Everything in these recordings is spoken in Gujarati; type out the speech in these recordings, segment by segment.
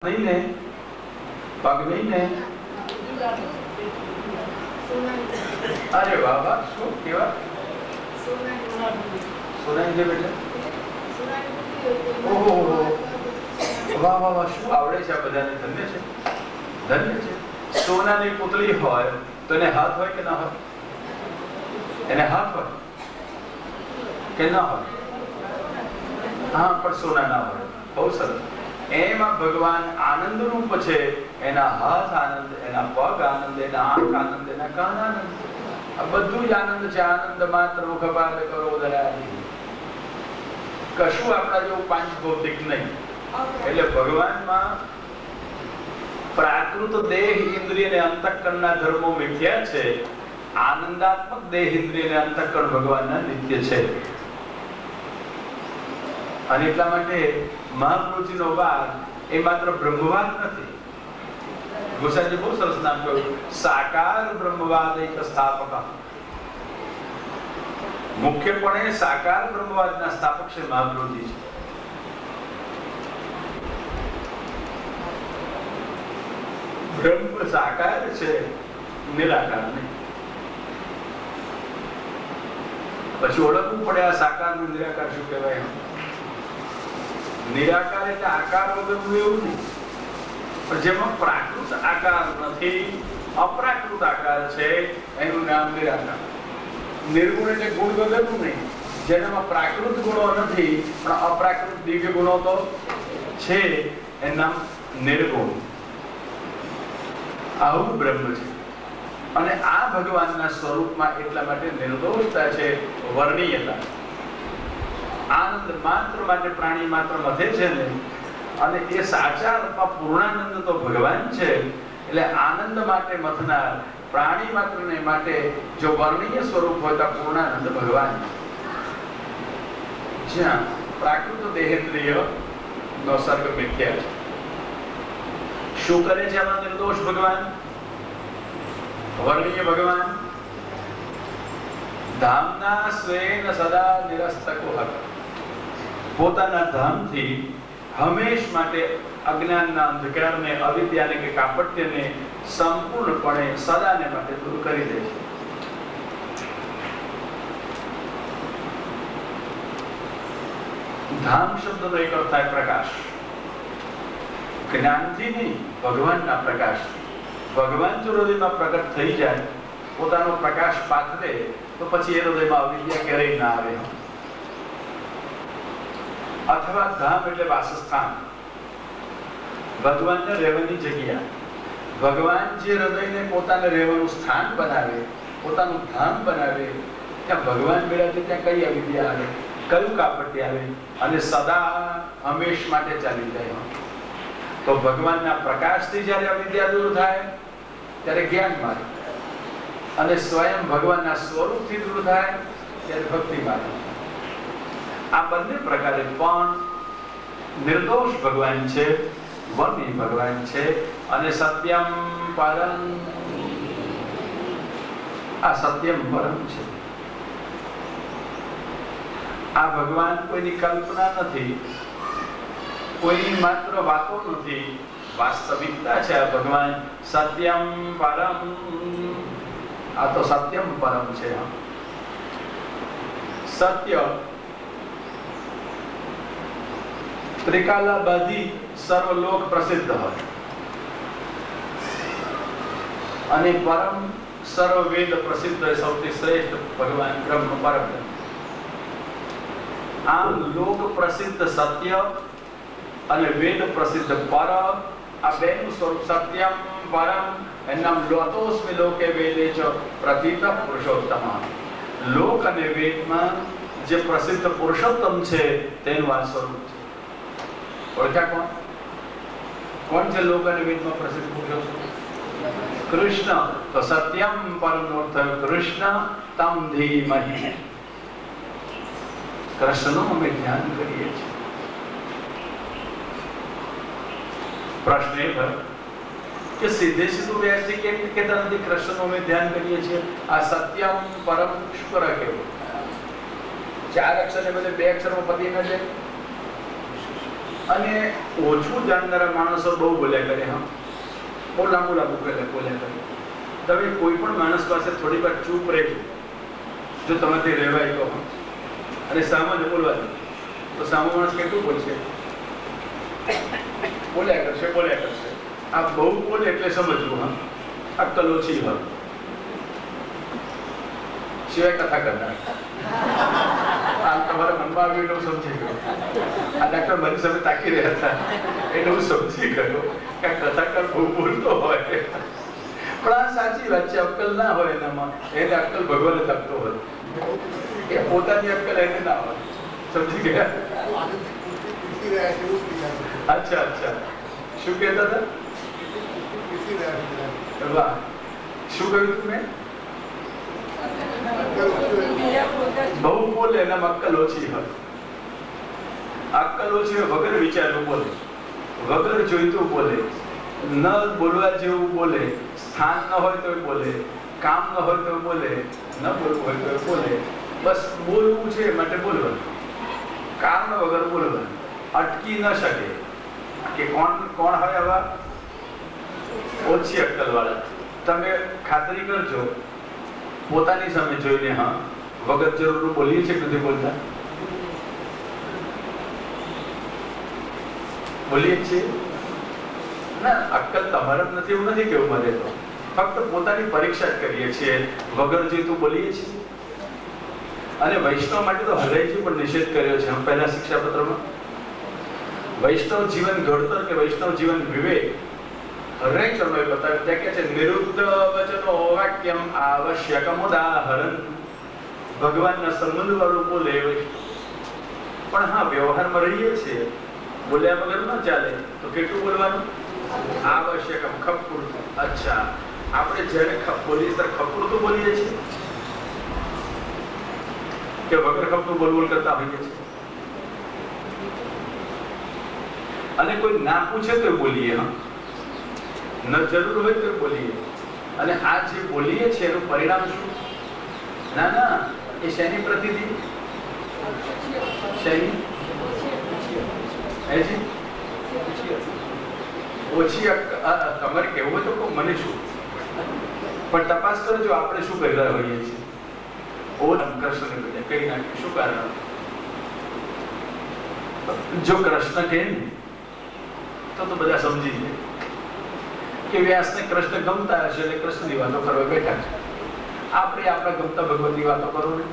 नहीं ने पग नहीं ने अरे वाह वाह शो केवा सोनाई जे बेटा ओहो वाह वाह वाह શું આવડે છે આ બધાને ધન્ય છે સોનાની પુતળી હોય તો એને હાથ હોય કે ના હોય એને હાથ હોય કે ના હોય હા પણ સોના ના હોય બહુ સરસ એમાં ભગવાન આનંદ રૂપ છે એના હાથ આનંદ એના પગ આનંદ એના આંખ આનંદ એના કાન આનંદ આ બધું જ આનંદ છે આનંદ માત્ર મુખપાદ કરો દયાથી કશું આપણા જેવું પાંચ ભૌતિક નહીં એટલે ભગવાનમાં પ્રાકૃત દેહ ઇન્દ્રિય અને અંતઃકરણના ધર્મો મિથ્યા છે આનંદાત્મક દેહ ઇન્દ્રિય અને અંતઃકરણ ભગવાનના નિત્ય છે અને એટલા માટે મહાપ્રભુજીનો વાદ એ માત્ર બ્રહ્મવાદ નથી ગોસાઈજી બહુ સરસ નામ કહ્યું સાકાર બ્રહ્મવાદ એક સ્થાપક મુખ્યપણે સાકાર બ્રહ્મવાદના સ્થાપક છે મહાપ્રભુજી છે બ્રહ્મ સાકાર છે નિરાકાર નહીં પછી ઓળખવું પડે આ સાકાર નું નિરાકાર શું કહેવાય નિરાકાર એટલે આકાર વગરનું એવું નહીં પણ જેમાં પ્રાકૃત આકાર નથી અપ્રાકૃત આકાર છે એનું નામ નિરાકાર નિર્ગુણ એટલે ગુણ વગરનું નહીં જેનામાં પ્રાકૃત ગુણો નથી પણ અપ્રાકૃત દિવ્ય ગુણો તો છે એનું નામ નિર્ગુણ આવું બ્રહ્મ છે અને આ ભગવાનના સ્વરૂપમાં એટલા માટે નિર્દોષતા છે વર્ણીયતા આનંદ માત્ર માટે પ્રાણી માત્ર મધે છે ને અને એ સાચા અર્થમાં પૂર્ણાનંદ તો ભગવાન છે એટલે આનંદ માટે મથનાર પ્રાણી માત્રને માટે જો વર્ણનીય સ્વરૂપ હોય તો પૂર્ણાનંદ ભગવાન જ્યાં પ્રાકૃત દેહેન્દ્રિય નો સર્ગ મિથ્યા છે શું કરે છે આમાં નિર્દોષ ભગવાન વર્ણનીય ભગવાન ધામના સ્વેન સદા નિરસ્તકો હક પોતાના ધામથી હંમેશ માટે અજ્ઞાનના અંધકારને અવિદ્યાને કે કાપટ્યને સંપૂર્ણપણે સદાને માટે દૂર કરી દે છે ધામ શબ્દનો એક અર્થ થાય પ્રકાશ જ્ઞાનથી નહીં ભગવાનના પ્રકાશ ભગવાન જો હૃદયમાં પ્રગટ થઈ જાય પોતાનો પ્રકાશ પાથરે તો પછી એ હૃદયમાં અવિદ્યા ક્યારેય ના આવે અથવા ધામ એટલે વાસસ્થાન ભગવાનને રહેવાની જગ્યા ભગવાન જે હૃદયને પોતાને રહેવાનું સ્થાન બનાવે પોતાનું ધામ બનાવે ત્યાં ભગવાન મેળાથી ત્યાં કઈ અવિદ્યા આવે કયું કાપટ્ય આવે અને સદા હંમેશ માટે ચાલી જાય તો ભગવાનના પ્રકાશથી જ્યારે અવિદ્યા દૂર થાય ત્યારે જ્ઞાન માર્ગ અને સ્વયં ભગવાનના સ્વરૂપથી દૂર થાય ત્યારે ભક્તિ માર્ગ આ બંને પ્રકારે પણ નિર્દોષ ભગવાન છે વર્ણી ભગવાન છે અને સત્યમ પરમ આ સત્યમ પરમ છે આ ભગવાન કોઈની કલ્પના નથી કોઈની માત્ર વાતો નથી વાસ્તવિકતા છે આ ભગવાન સત્યમ પરમ આ તો સત્યમ પરમ છે સત્ય ત્રિકાલાબાધી સર્વલોક પ્રસિદ્ધ હોય અને પરમ સર્વવેદ પ્રસિદ્ધ સૌથી શ્રેષ્ઠ ભગવાન બ્રહ્મ પરમ આમ લોક પ્રસિદ્ધ સત્ય અને વેદ પ્રસિદ્ધ પર આ બેનું સ્વરૂપ સત્યમ પરમ એનું લોતોસ્મિ લોકે વેદે ચ પ્રથિત પુરુષોત્તમ લોક અને વેદમાં જે પ્રસિદ્ધ પુરુષોત્તમ છે તેનું આ સ્વરૂપ છે ઓળખ્યા કોણ છે લોક અને વેદમાં પ્રસિદ્ધ પુરુષોત્તમ કૃષ્ણ તો સત્યમ પરમ નો અર્થ કૃષ્ણ તમ ધીમહિ કૃષ્ણનું અમે ધ્યાન કરીએ છીએ પ્રશ્ન એ થયો કે સીધે સીધું વ્યક્તિ કેમ કહેતા નથી કૃષ્ણનું અમે ધ્યાન કરીએ છીએ આ સત્યમ પરમ શું કરે કેવું ચાર અક્ષર ને બદલે બે અક્ષરમાં પતી ન જાય અને ઓછું જાણનારા માણસો બહુ બોલ્યા કરે. હા, બહુ લાંબુ બોલ્યા કરે. તમે કોઈ પણ માણસ પાસે થોડી વાર ચૂપ રહેજો, જો તમારાથી રહેવાય તો, અને સામાન્ય બોલવા દો, તો સામો માણસ કેટલું બોલશે? બોલ્યા કરશે. આ બહુ બોલે એટલે સમજવું. હા, અક્કલ ઓછી હોય, સિવાય કથા કરનાર. આ તમારા મનમાં આવ્યું એટલે હું સમજી ગયો. આ ડાક્ટર મારી સામે તાકી રહ્યા હતા એટલે હું સમજી ગયો કે આ કથાકાર બહુ બોલતો હોય. પણ આ સાચી વાત છે. અક્કલ ના હોય એનામાં, એને અક્કલ ભગવાને આપતો હોય, એ પોતાની અક્કલ એને ના હોય. સમજી ગયા? અચ્છા, શું કહેતા હતા? વાહ, શું કહ્યું તું મેં? બહુ બોલે એનામાં અક્કલ ઓછી હોય. અક્કલ ઓછી હોય, વગર વિચારવું બોલે, વગર જોઈતું બોલે, ન બોલવા જેવું બોલે, સ્થાન ન હોય તો બોલે, કામ ન હોય તો બોલે, ન બોલવું હોય તો બોલે. બસ બોલવું છે માટે બોલવાનું, કારણ વગર બોલવાનું. અટકી ન શકે કે કોણ હોય આવા ઓછી અક્કલ વાળા. તમે ખાતરી કરજો પોતાની સામે જોઈને. હા, વગર જરૂર બોલીએ છીએ કે નથી બોલતા? બોલીએ છીએ ના. અક્કલ તમારા નથી એવું નથી કેવું મારે તો. ફક્ત પોતાની પરીક્ષા જ કરીએ છીએ, વગર જોઈતું બોલીએ છીએ. અને વૈષ્ણવ માટે તો હૃદયથી પણ નિષેધ કર્યો છે. હમ પહેલા શિક્ષાપત્રમાં વૈષ્ણવ જીવન ઘડતર કે વૈષ્ણવ જીવન વિવેક હૃદય ચરણોએ બતાવ્યું. ત્યાં કે છે નિરુદ્ધ વચનો વાક્યમ આવશ્યકમ ઉદાહરણ. ભગવાનના સંબંધ વાળું બોલે પણ હા, વ્યવહારમાં રહીએ છીએ, બોલ્યા વગર ન ચાલે. તો કેટલું બોલવાનું? આવશ્યકમ, ખપપૂરતું. અચ્છા, આપણે જ્યારે બોલીએ ત્યારે ખપપૂરતું બોલીએ છીએ કે વગર ખપતું બોલ કરતા હોઈએ છીએ? અને કોઈ ના પૂછે તો બોલીએ. હા, ન જરૂર હોય તો બોલીએ. અને આ જે બોલીએ છીએ એનું પરિણામ શું? ના, એ શેની પ્રતિનિધિ? શેની? ઓછી તમારે કેવું હોય તો મને શું, પણ તપાસ કરજો આપણે શું કરી રહ્યા હોઈએ છીએ. કૃષ્ણ કઈ નાખ્યું, શું કારણ? જો કૃષ્ણ કહે ને તો બધા સમજી જાય કે વ્યાસને કૃષ્ણ ગમતા હશે એટલે કૃષ્ણની વાતો કરવા બેઠા છે. આપણે આપણા ગમતા ભગવાનની વાતો કરો ને.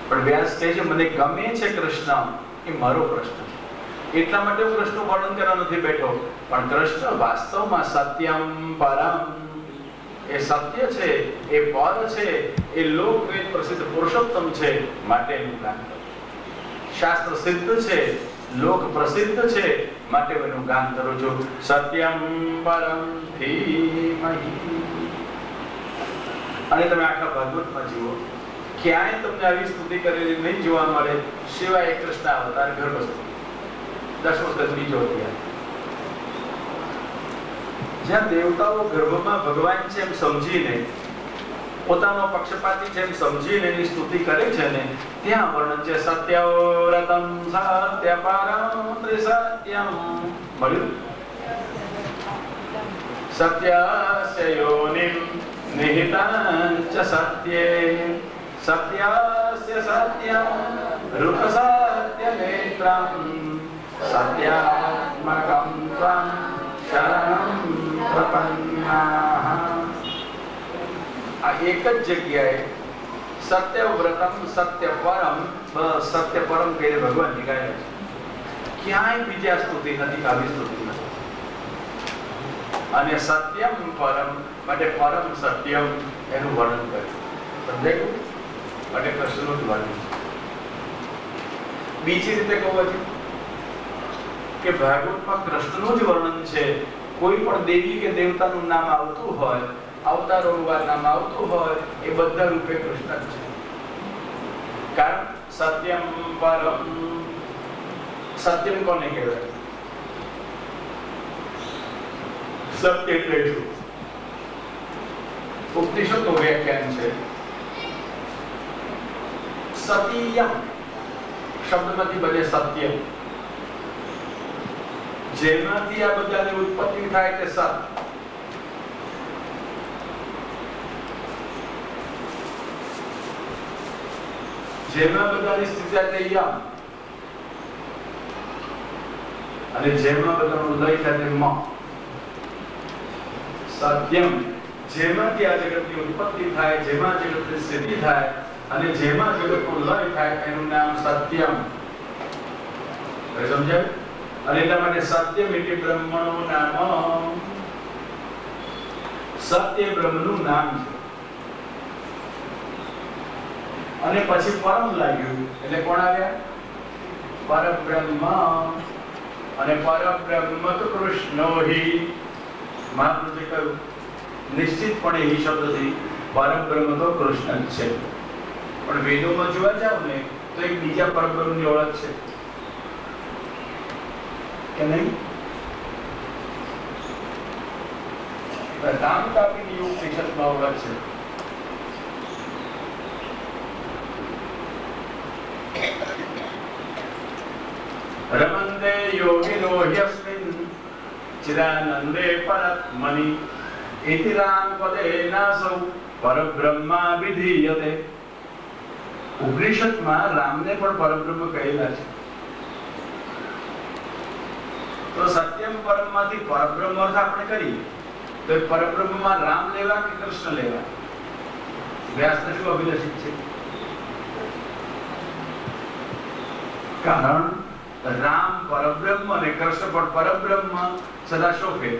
પણ વ્યાસ કહે છે મને ગમે છે કૃષ્ણ, એ મારો પ્રશ્ન છે, એટલા માટે હું કૃષ્ણનું વર્ણન કરવા નથી બેઠો. પણ કૃષ્ણ વાસ્તવમાં સત્યમ પરમ, એ સત્ય છે, એ પર છે, એ લોકવેદ પ્રસિદ્ધ પુરુષોત્તમ છે, માટે એનું ગાન કરો. શાસ્ત્ર સિદ્ધ છે, લોક પ્રસિદ્ધ છે, માટે એનું ગાન કરો છો. સત્યમ પરમ ધીમહિ. અને તમે આખા ભાગવતમાં જુઓ, ક્યાંય તમને આવી સ્તુતિ કરેલી નહીં જોવા મળે સિવાય કૃષ્ણ અવતાર ગર્ભસ્થ 10 વખત બીજો અધ્યાય, જ્યાં દેવતાઓ ગર્ભમાં ભગવાન છે એમ સમજીને, પોતાનો પક્ષપાતી છે એમ સમજીને એની સ્તુતિ કરે છે ને, ત્યાં વર્ણન છે સત્યવ્રતમ સત્યપરમ ત્રિસત્યમ. મળ્યું? સત્યસ્ય યોનિમ નિહિતં ચ સત્યે સત્યસ્ય સત્યમ રૂપ સત્ય નેત્રમ સત્યાત્મકં ત્વં શરણં પ્રપન્નાઃ. આ એક જ જગ્યાએ સત્યવ્રતમ સત્યપરમ, બસ સત્યપરમ કહીને ભગવાન નીકળ્યા છે. ક્યાંય બીજા સ્તુતિ નથી, આવી સ્તુતિ નથી. અને સત્યમ પરમ માટે પરમ સત્યમ એનું વર્ણન કર્યું. સમજાયું? માટે કૃષ્ણનું જ વર્ણન. બીજી રીતે કહું છું કે ભાગવતમાં કૃષ્ણનું જ વર્ણન છે. કોઈ પણ દેવી કે દેવતાનું નામ આવતું હોય, અવતારોનું નામ આવતું હોય, એ બધા રૂપે કૃષ્ણ છે. કારણ સત્યમ પરમ, સત્યમ કોને કહેવાય? સત્ય એટલે શું? ઉપનિષદનું વ્યાખ્યાન છે સતીયમ શબ્દમાંથી બને સત્યમ. જેમાંથી આ બધાની ઉત્પત્તિ થાય તે સત, જેમાં બધાની સ્થિતિ થાય તે યમ, અને જેમાં બધાનું લય થાય તે મ. સત્યમ, જેમાંથી આ જગતની ઉત્પત્તિ થાય, જેમાં જગતની સ્થિતિ થાય અને જેમાં જગતનો લય થાય એનું નામ સત્યમ. સમજાય? અને એટલા માટે સત્યમ એટલે બ્રહ્મણો નામ, સત્ય બ્રહ્મનું નામ છે. અને પછી પરમ લાગ્યું એટલે કોણ આવ્યા? પરબ્રહ્મ. અને પરબ્રહ્મ તો કૃષ્ણો હિ. મહાપુરુષે કહ્યું નિશ્ચિતપણે એ શબ્દથી પરબ્રહ્મ તો કૃષ્ણ જ છે. પણ વેદોમાં જોવા જાવ ને તો એક બીજા પરબ્રહ્મની ઓળખ છે કે નહીં? રામતાપીની ઉપનિષદમાં ઓળખ છે. રમન્તે યોગિનો યસ્મિન ચિદાનંદે પરત્મનિ ઇતિ રામપદેનાસૌ પરબ્રહ્મા વિધીયતે. ઉપનિષદમાં રામને પણ પરબ્રહ્મ કહેલા છે. તો સત્યમ પરમમાંથી પરબ્રહ્મ અર્થ આપણે કરીએ તો પરબ્રહ્મમાં રામ લેવા કે કૃષ્ણ લેવા? વ્યાસને શું અભિલષિત છે? કારણ રામ પરબ્રહ્મ અને કૃષ્ણ પણ પરબ્રહ્મ સદા શોભે.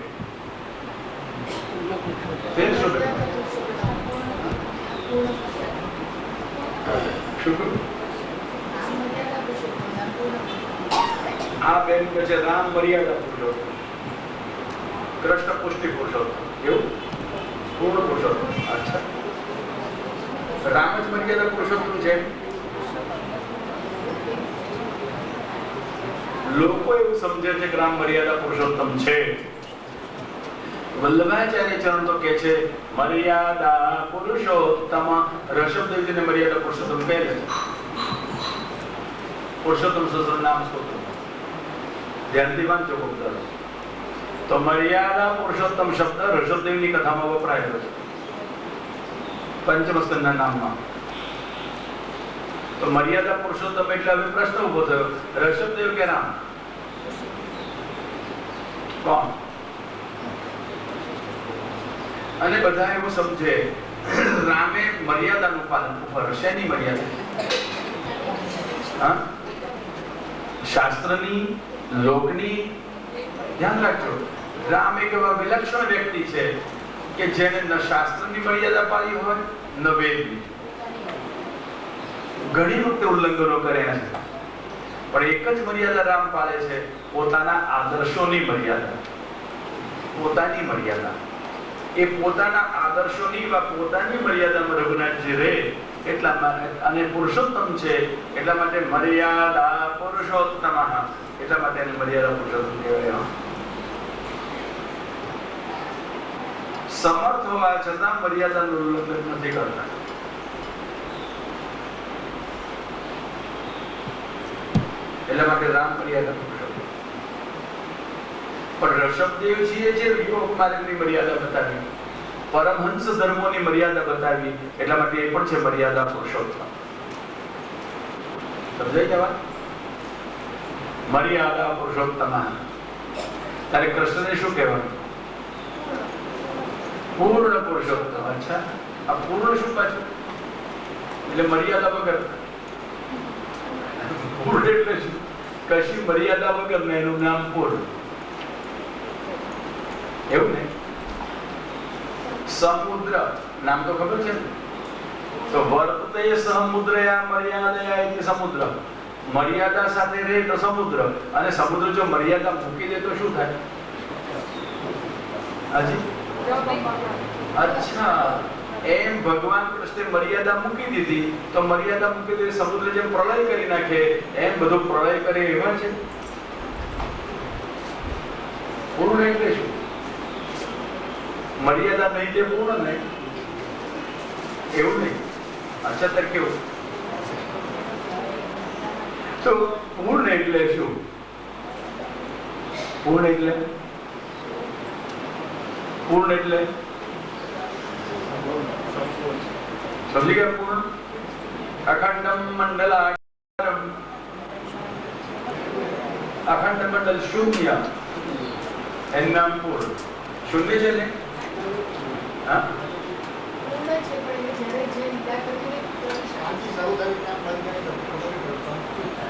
આ બેન કે છે રામ મર્યાદા પુરુષોત્તમ, કૃષ્ણ પુષ્ટિ પુરુષોત્તમ, એવું પૂર્ણ પુરુષોત્તમ. અચ્છા, રામ જ મર્યાદા પુરુષોત્તમ છે? લોકો એવું સમજે છે કે રામ મર્યાદા પુરુષોત્તમ છે. વલ્લભાચાર્ય ચરણ તો કે છે મર્યાદા પુરુષોત્તમ. ઋષભદેવજીને મર્યાદા પુરુષોત્તમ કહે છે. પુરુષોત્તમ સહસ્ર નામ સ્તોત્ર ધ્યાનથી વાંચો ખૂબ સરસ. તો મર્યાદા પુરુષોત્તમ શબ્દ ઋષભદેવની કથામાં વપરાયેલો છે પંચમસ્કંદના નામમાં. તો મર્યાદા પુરુષોત્તમ એટલે હવે પ્રશ્ન ઉભો થયો, ઋષભદેવ કે રામ? કોણ? અને બધા એવું સમજે રામે મર્યાદાનું પાલન ઉપર. શેની મર્યાદા? શાસ્ત્રની, લોકની? ધ્યાન રાખજો, રામ એક એવા વિલક્ષણ વ્યક્તિ છે કે જેને ન શાસ્ત્રની મર્યાદા પાળી હોય ન વેદની. ઘણી વખતે ઉલ્લંઘનો કર્યા છે, પણ એક જ મર્યાદા રામ પાળે છે, પોતાના આદર્શોની મર્યાદા. પોતાની મર્યાદા, એ પોતાના આદર્શોની વા પોતાની મર્યાદામાં રઘુનાથજી રહે એટલા માટે. અને પુરુષોત્તમ છે એટલા માટે મર્યાદા પુરુષોત્તમ, એટલા માટે એને મર્યાદા પુરુષોત્તમ કહેવાય. સમર્થ હોવા છતાં મર્યાદાનું ઉલ્લંઘન નથી કરતા. એટલા માટે રામ મર્યાદા પુરુષોત્તમ. પણ ઋષભદેવજીએ જે યોગ માર્ગની મર્યાદા બતાવી, પરમહંસ ધર્મોની મર્યાદા બતાવી, એટલા માટે એ પણ છે મર્યાદા પુરુષોત્તમ. સમજાઈ જવા? મર્યાદા પુરુષોત્તમ. તારે કૃષ્ણને શું કહેવાનું? પૂર્ણ પુરુષોત્તમ. અચ્છા, આ પૂર્ણ શું પાછું? એટલે મર્યાદા વગર. પૂર્ણ એટલે શું? કશી મર્યાદા વગર ને એનું નામ પૂર્ણ. એવું ને? સમુદ્ર નામ તો ખબર છે ને? તો વર્તતે સમુદ્રયા મર્યાદયા એટલે સમુદ્ર. મર્યાદા સાથે રહે તો સમુદ્ર, અને સમુદ્ર જો મર્યાદા મૂકી દે તો શું થાય? હાજી? અચ્છા, એમ ભગવાન કૃષ્ણે મર્યાદા મૂકી દીધી તો મર્યાદા મૂકી દીધી સમુદ્ર જેમ પ્રલય કરી નાખે એમ બધું પ્રલય કરે એવા છે. પૂર્ણ એટલે શું? મર્યાદા નહીં તે પૂર્ણ નહીં, એવું નહીં. અચ્છા, તો કેવું? તો પૂર્ણ એટલે શું? પૂર્ણ એટલે સમજી ગયા? પૂર્ણ અખંડમ મંડલાકારમ, અખંડ મંડલ શૂન્ય એનું નામ પૂર્ણ. શૂન્ય છે ને? હા,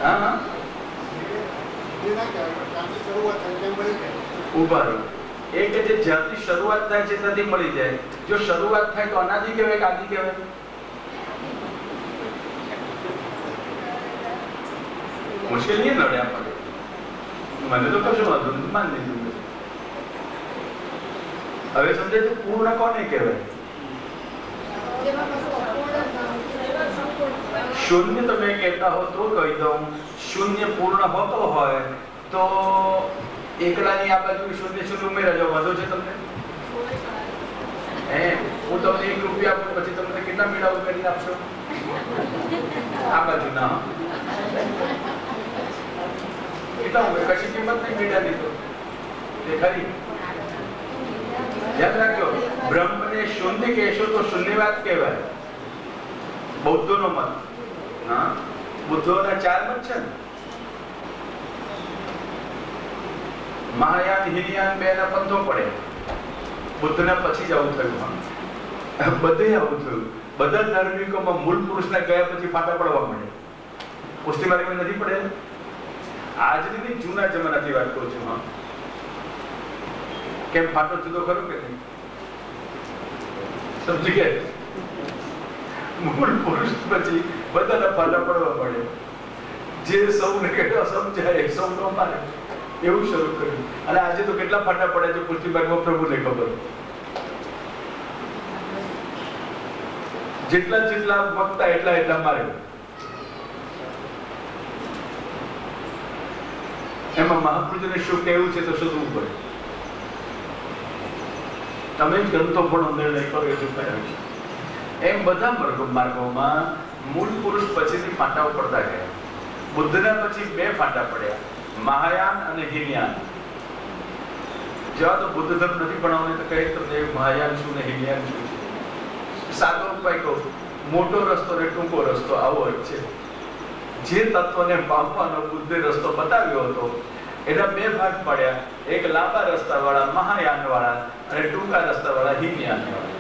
હા, ઉભા રહો. એ કે જે જ્યાંથી શરૂઆત થાય છે ત્યાંથી મળી જાય. જો શરૂઆત થાય તો અનાદિ કહેવાય કે આદિ કહેવાય? મુશ્કેલ નહીં નડે આપણને. મને તો કશું વાંધો નથી, માની લીધું. હવે સમજાય તો પૂર્ણ કોને કહેવાય? શૂન્ય તમે કહેતા હો તો કહી દઉં. શૂન્ય પૂર્ણ હોતો હોય તો એકલાની આ બાજુ શૂન્ય શૂન્ય ઉમેરા જાવ, વાંધો છે તમને? હું તમને 1 રૂપિયા આપું, પછી તમને કેટલા મેળા ઉમેરીને આપશો? આ બાજુ ના, કેટલા ઉમેર? કશી કિંમત નહીં મેળાની તો એ ખરી. યાદ રાખજો, બ્રહ્મને શૂન્ય કહેશો તો શૂન્યવાદ કહેવાય. બૌદ્ધોનો મત. હા, બુદ્ધોના 4 મત છે ને, મહાયાન, હિનયાન, 2 ના પંથો પડે. બુદ્ધના પછી જ આવું થયું. બધે આવું થયું. બધા ધાર્મિકોમાં મૂળ પુરુષના ગયા પછી ફાટા પડવા મળે. પુષ્ટિ માર્ગમાં નથી પડે. આજની નહીં, જૂના જમાનાથી વાત કરું છું. હા, કેમ ફાટો જુદો ખરો કે નહીં? સમજી ગયા? મૂળ પુરુષ પછી બધાના ફાટા પડવા પડે. જે સૌને કેટલા સમજાય સૌ નો મારે, એવું શરૂ કર્યું. અને આજે તો કેટલા ફાટા પડે છે પુષ્ટિ માર્ગમાં પ્રભુને ખબર. જેટલા જેટલા વક્તા એટલા મારે. એમાં મહાપુરુષોને શું કહેવું છે તો શોધવું પડે. તમે જ ગ્રંથો પણ નિર્ણય કરો એ ચૂકાયો છે. એમ બધા માર્ગોમાં મૂળ પુરુષ પછીથી ફાંટાઓ પડતા ગયા. બુદ્ધના પછી 2 ફાંટા પડ્યા, મહાયાન અને હિનયાન. જેવા તો બુદ્ધ ધર્મ નથી ભણાવવાનું તો કહે તમને મહાયાન શું ને હિનયાન શું છે. સાદો ઉપાય કહું, મોટો રસ્તો ને ટૂંકો રસ્તો આવો જ છે. જે તત્વને પામવાનો બુદ્ધે રસ્તો બતાવ્યો હતો એના 2 ભાગ પડ્યા. એક લાંબા રસ્તા વાળા મહાયાન વાળા અને ટૂંકા રસ્તા વાળા હિનયાન વાળા,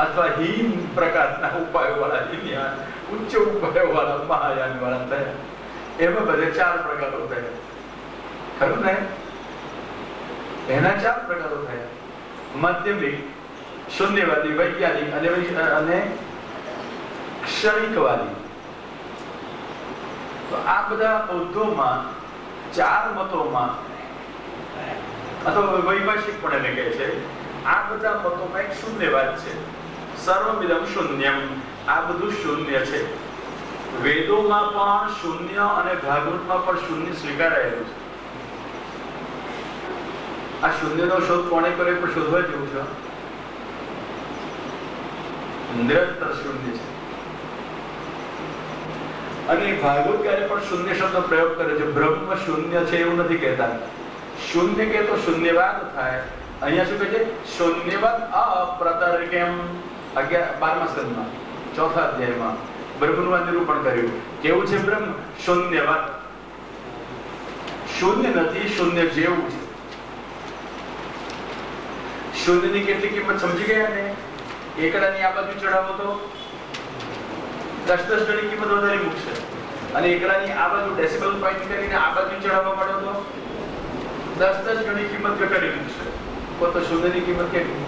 અથવા હીન પ્રકારના ઉપાયો વાળા હિનયાન, ઉચ્ચ ઉપાયો વાળા મહાયાન વાળા થયા. એમાં બધે 4 પ્રકારો થયા. ખરું ને? એના 4 પ્રકારો થયા: માધ્યમિક, શૂન્યવાદી, વૈજ્ઞાનિક અને ક્ષણિકવાદી. તો આ બધા બૌદ્ધોમાં 4 મતોમાં, અથવા વૈભાષિક પણ એને કહે છે, આ બધા મતોમાં એક શૂન્યવાદ છે. સર્વમિદમ શૂન્યમ, આ બધું શૂન્ય છે. વેદોમાં પણ શૂન્ય અને ભાગવતમાં પણ શૂન્ય સ્વીકારાયેલું છે. આ શૂન્યનો શોધ કોણે કર્યો પણ શોધવા જેવું છે. નિરંતર શૂન્ય છે. અને ભાગવતકારે પણ શૂન્ય શબ્દનો પ્રયોગ કરે છે. બ્રહ્મ શૂન્ય છે એવું નથી કહેતા. શૂન્ય કે તો શૂન્યવાદ થાય. અહીંયા શું કહે છે? શૂન્યવાદ અપ્રતર્ક્યમ. 12મા સ્કંદમાં 4થા અધ્યાયમાં બ્રહ્મનું નિરૂપણ કર્યું. કેવું છે બ્રહ્મ? શૂન્યવાદ. શૂન્ય નથી, શૂન્ય જેવું છે. શૂન્યની કેટલી કિંમત સમજી ગયા ને? એકડાની આ બાજુ ચડાવો તો 10 ગણી કિંમત વધારે મૂકશે. અને એકડાની આ બાજુ ડેસિબલ પોઈન્ટ કરીને આ બાજુ ચડાવવા માંડો તો 10 ગણી કિંમત ઘટાડી મૂકશે. તો શૂન્યની કિંમત કેટલી?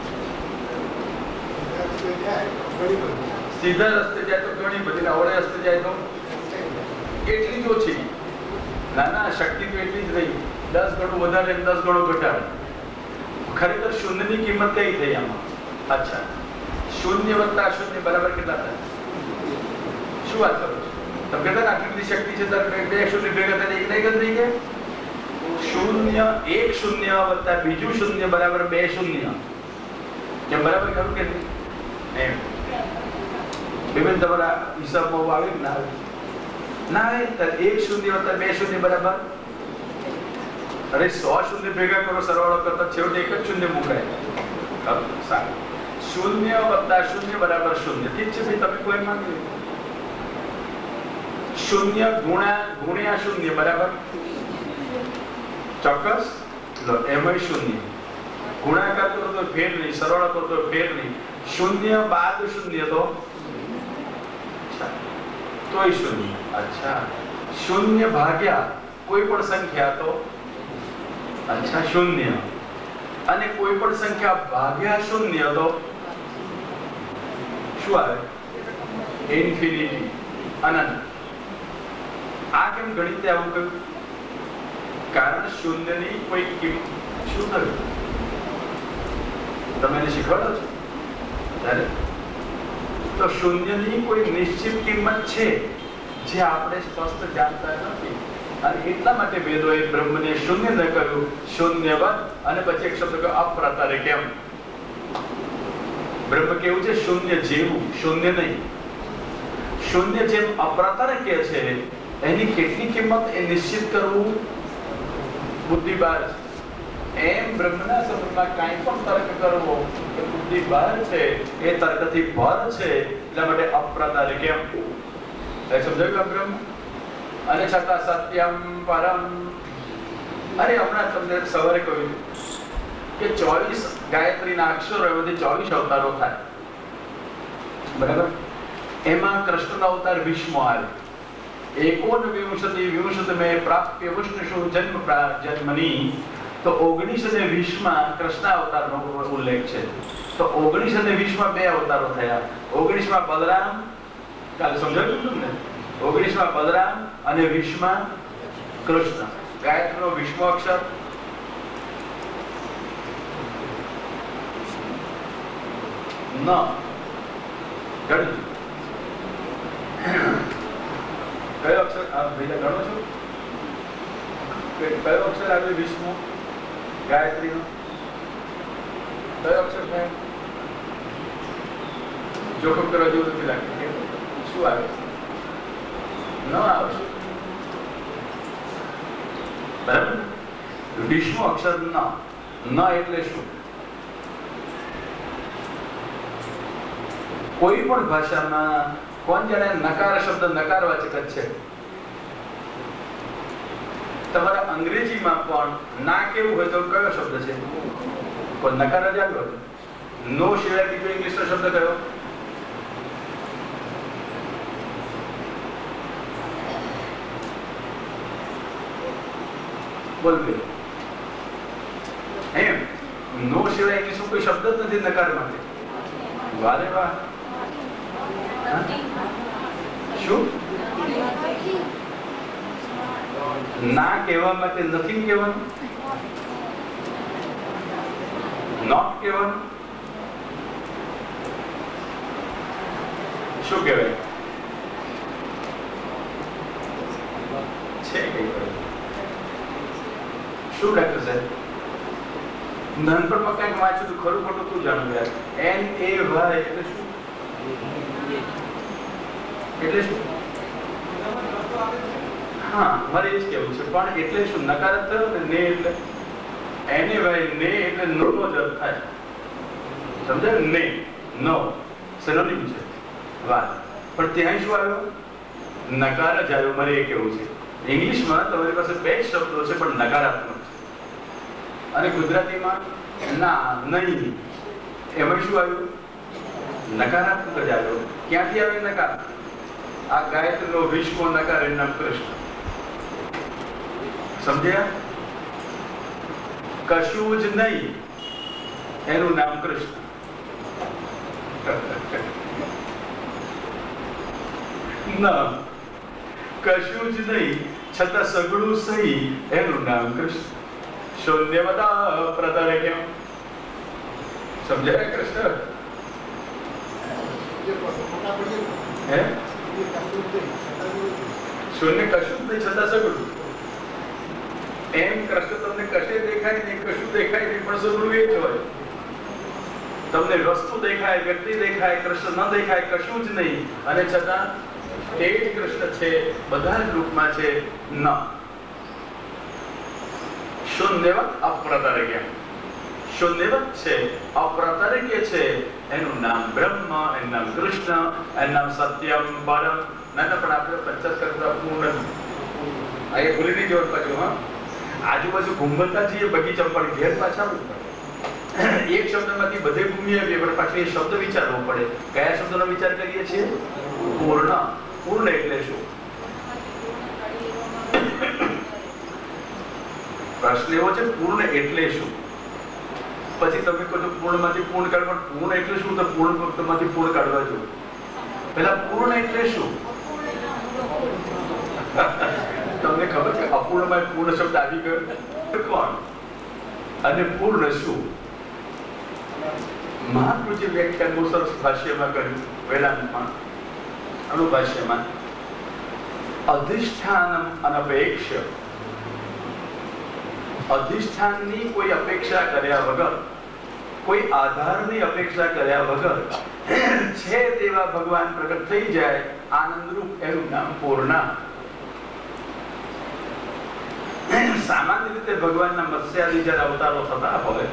સીધા રસ્તે જાય તો ઘણી બધી, અવળે રસ્તે જાય તો એટલી જ ઓછી. ના, શક્તિ તો એટલી જ રહી. 10 ગણું વધારે, 10 ગણું ઘટાડે. ખરેખર શૂન્યની કિંમત કઈ થઈ આમાં? અચ્છા, શૂન્ય વત્તા શૂન્ય બરાબર કેટલા થાય? શું વાત કરો છો? તમે કહેતા ને આટલી બધી શક્તિ છે, ત્યારે 2 શૂન્ય ભેગા થાય 1 ને 1 જ રહી ગયા. શૂન્ય, 1 શૂન્ય વત્તા બીજું શૂન્ય બરાબર 2 શૂન્ય. કેમ બરાબર ખરું કે નહીં? એમ બેન તમારા હિસાબમાં આવે કે ના આવે? 1 શૂન્ય વત્તા 2 શૂન્ય બરાબર અરે 100 શૂન્ય ભેગા કરો, સરવાળો કરતા છેવટે એક જ શૂન્ય મુકાય. સારું, શૂન્ય વત્તા શૂન્ય બરાબર શૂન્ય. ઠીક છે ભાઈ, તમે કોઈ માની લો. શૂન્ય ગુણ્યા શૂન્ય બરાબર ચોક્કસ. લો એમાંય શૂન્ય, ગુણાકાર કરો તો ફેર નહીં, સરવાળો કરો તો ફેર નહીં. શૂન્ય બાદ શૂન્ય તોય શૂન્ય. અચ્છા, શૂન્ય ભાગ્યા કોઈ પણ સંખ્યા તો અચ્છા શૂન્ય, અને કોઈ પણ સંખ્યા ભાગ્યા શૂન્ય તો શું આવે? ઇન્ફિનિટી, અનંત. આ કેમ ગણિતે આવું કહ્યું? કારણ શૂન્યની કોઈ કિંમત શું થયું? તમે એને શીખવાડો છો ત્યારે તો શૂન્યની કોઈ નિશ્ચિત કિંમત છે જે આપણે સ્પષ્ટ જાણતા નથી, અને એટલા માટે વેદોએ બ્રહ્મને શૂન્ય ન કહ્યું, શૂન્યવત, અને પછી એક શબ્દ કહ્યો અપ્રતરે. કેમ? બ્રહ્મ કેવું છે? શૂન્ય જેવું, શૂન્ય નહીં. શૂન્ય જેમ અપ્રતરે કે છે, એની કેટલી કિંમત એ નિશ્ચિત કરવું બુદ્ધિ બહાર છે. એમ બ્રહ્મના સંબંધમાં કાંઈ પણ તર્ક કરવો એ બુદ્ધિ બહાર છે, એ તર્કથી પર છે. એટલા માટે અપ્રતરે. કેમ? સમજાયું બ્રહ્મ? અને છતાં સત્યમ પરમ. અરે હમણાં તમને સવારે કહ્યું કે 24 ગાયત્રીના અક્ષરો એમાંથી 24 અવતારો થાય, બરાબર? એમાં કૃષ્ણનો અવતાર 20મો આવે. 19 મેં પ્રાપ્ય વિષ્ણુ જન્મની, તો 1920 કૃષ્ણ અવતારનો ઉલ્લેખ છે. તો 1920 બે અવતારો થયા. 19 બલરામ, કાલે સમજાવ્યું તમને, 19 બલરામ અને 20 કૃષ્ણ. ગાયત્રીનો 20મો અક્ષર ન. ગણજો કયો અક્ષર ગણો છો? કયો અક્ષર આવે 20મો ગાયત્રીનો? કયો અક્ષર થાય? જોખમ કરવા જેવું નથી લાગતું. શું આવે? ન આવશે, બરાબર? 20મો અક્ષર ન. ન એટલે શું? કોઈ પણ ભાષામાં કોણ જાણે નકાર શબ્દ નકારવાચક જ છે. તમારા અંગ્રેજીમાં પણ ના કેવું હોય તો કયો શબ્દ છે? કોઈ નકાર જ આવ્યો. નો સિવાય બીજો ઇંગ્લિશનો શબ્દ કયો? બોલવે. એમ નો સિવાય ઇંગ્લિશનો કોઈ શબ્દ જ નથી નકાર માટે. વારે વાહ. શું? ના કહેવા માટે નથિંગ કહેવાનું, નોટ કહેવાનું. શું કહેવાય છે? શું ડાક્ટર સાહેબ? નાનપણમાં કંઈક વાંચ્યું હતું, ખરું ખોટું તું જાણું યાર. NAY એટલે શું? એટલે શું? હા, મારે એ જ કેવું છે. પણ એટલે શું? નકાર જ થયો ને. ને એટલે NAY, ને એટલે નો નો જ અર્થ થાય. સમજાય ને? નો સિનોનિમ છે. વાહ. પણ ત્યાં શું આવ્યો? નકાર જ આવ્યો. મારે એ કેવું છે. ઇંગ્લિશમાં તમારી પાસે બે શબ્દો છે પણ નકારાત્મક છે, અને ગુજરાતીમાં ના નહીં, એમાં શું આવ્યું? નકારાત્મક જ આવ્યો. ક્યાંથી આવે નકાર? આ ગાયત્રીનો 20મો નકાર, એનું નામ કૃષ્ણ. સમજ્યા? કશું જ નહીં એનું નામ કૃષ્ણ. ના, કશું જ નહીં છતાં સગળું સહી એનું નામ કૃષ્ણ. શૂન્ય બધા પ્રતારે. કેમ? સમજાય કૃષ્ણ? હે? શૂન્ય કશું નહીં છતાં સગળું. એમ કૃષ્ણ તમને કશે દેખાય નહીં, કશું દેખાય નહીં, પણ સગળું એ જ હોય. તમને વસ્તુ દેખાય, વ્યક્તિ દેખાય, કૃષ્ણ ન દેખાય, કશું જ નહીં, અને છતાં એ જ કૃષ્ણ છે, બધા જ રૂપમાં છે. ન શૂન્યવત અપ્રતર્ક્ય. શૂન્યવત છે, અપ્રતર્ક્ય છે, એનું નામ બ્રહ્મ, એનું નામ કૃષ્ણ, એનું નામ સત્યમ પરમ. ના પણ આપણે 50 કરતા પૂર્ણ આ ભૂલી નહીં જવું પાછું. હા, આજુબાજુ ઘૂમતા જઈએ બગીચા પર, ઘેર પાછા એક શબ્દમાંથી બધે ઘૂમી આવીએ, પણ પાછું એ શબ્દ વિચારવો પડે. કયા શબ્દનો વિચાર કરીએ છીએ? પૂર્ણ. પૂર્ણ એટલે શું? પ્રશ્ન એવો છે, પૂર્ણ એટલે શું? પછી તમે કહો છો પૂર્ણમાંથી પૂર્ણ કાઢ, પણ પૂર્ણ એટલે શું? તો પૂર્ણમાંથી પૂર્ણ કાઢવા જો. પેલા પૂર્ણ એટલે શું? તમને ખબર છે અપૂર્ણમાં પૂર્ણ શબ્દ આવી ગયો? કોણ અને પૂર્ણ શું? મહાપુરુષે વ્યાખ્યાન બહુ સરસ ભાષ્યમાં કર્યું, વેદાંતમાં અનુભાષ્યમાં. અધિષ્ઠાનમ અનપેક્ષ્ય. અધિષ્ઠાનની કોઈ અપેક્ષા કર્યા વગર, કોઈ આધારની અપેક્ષા કર્યા વગર છે તેવા ભગવાન પ્રગટ થઈ જાય આનંદરૂપ, એનું નામ પૂર્ણ. સામાન્ય રીતે ભગવાનના મત્સ્યાદી જ્યારે અવતારો થતા હોય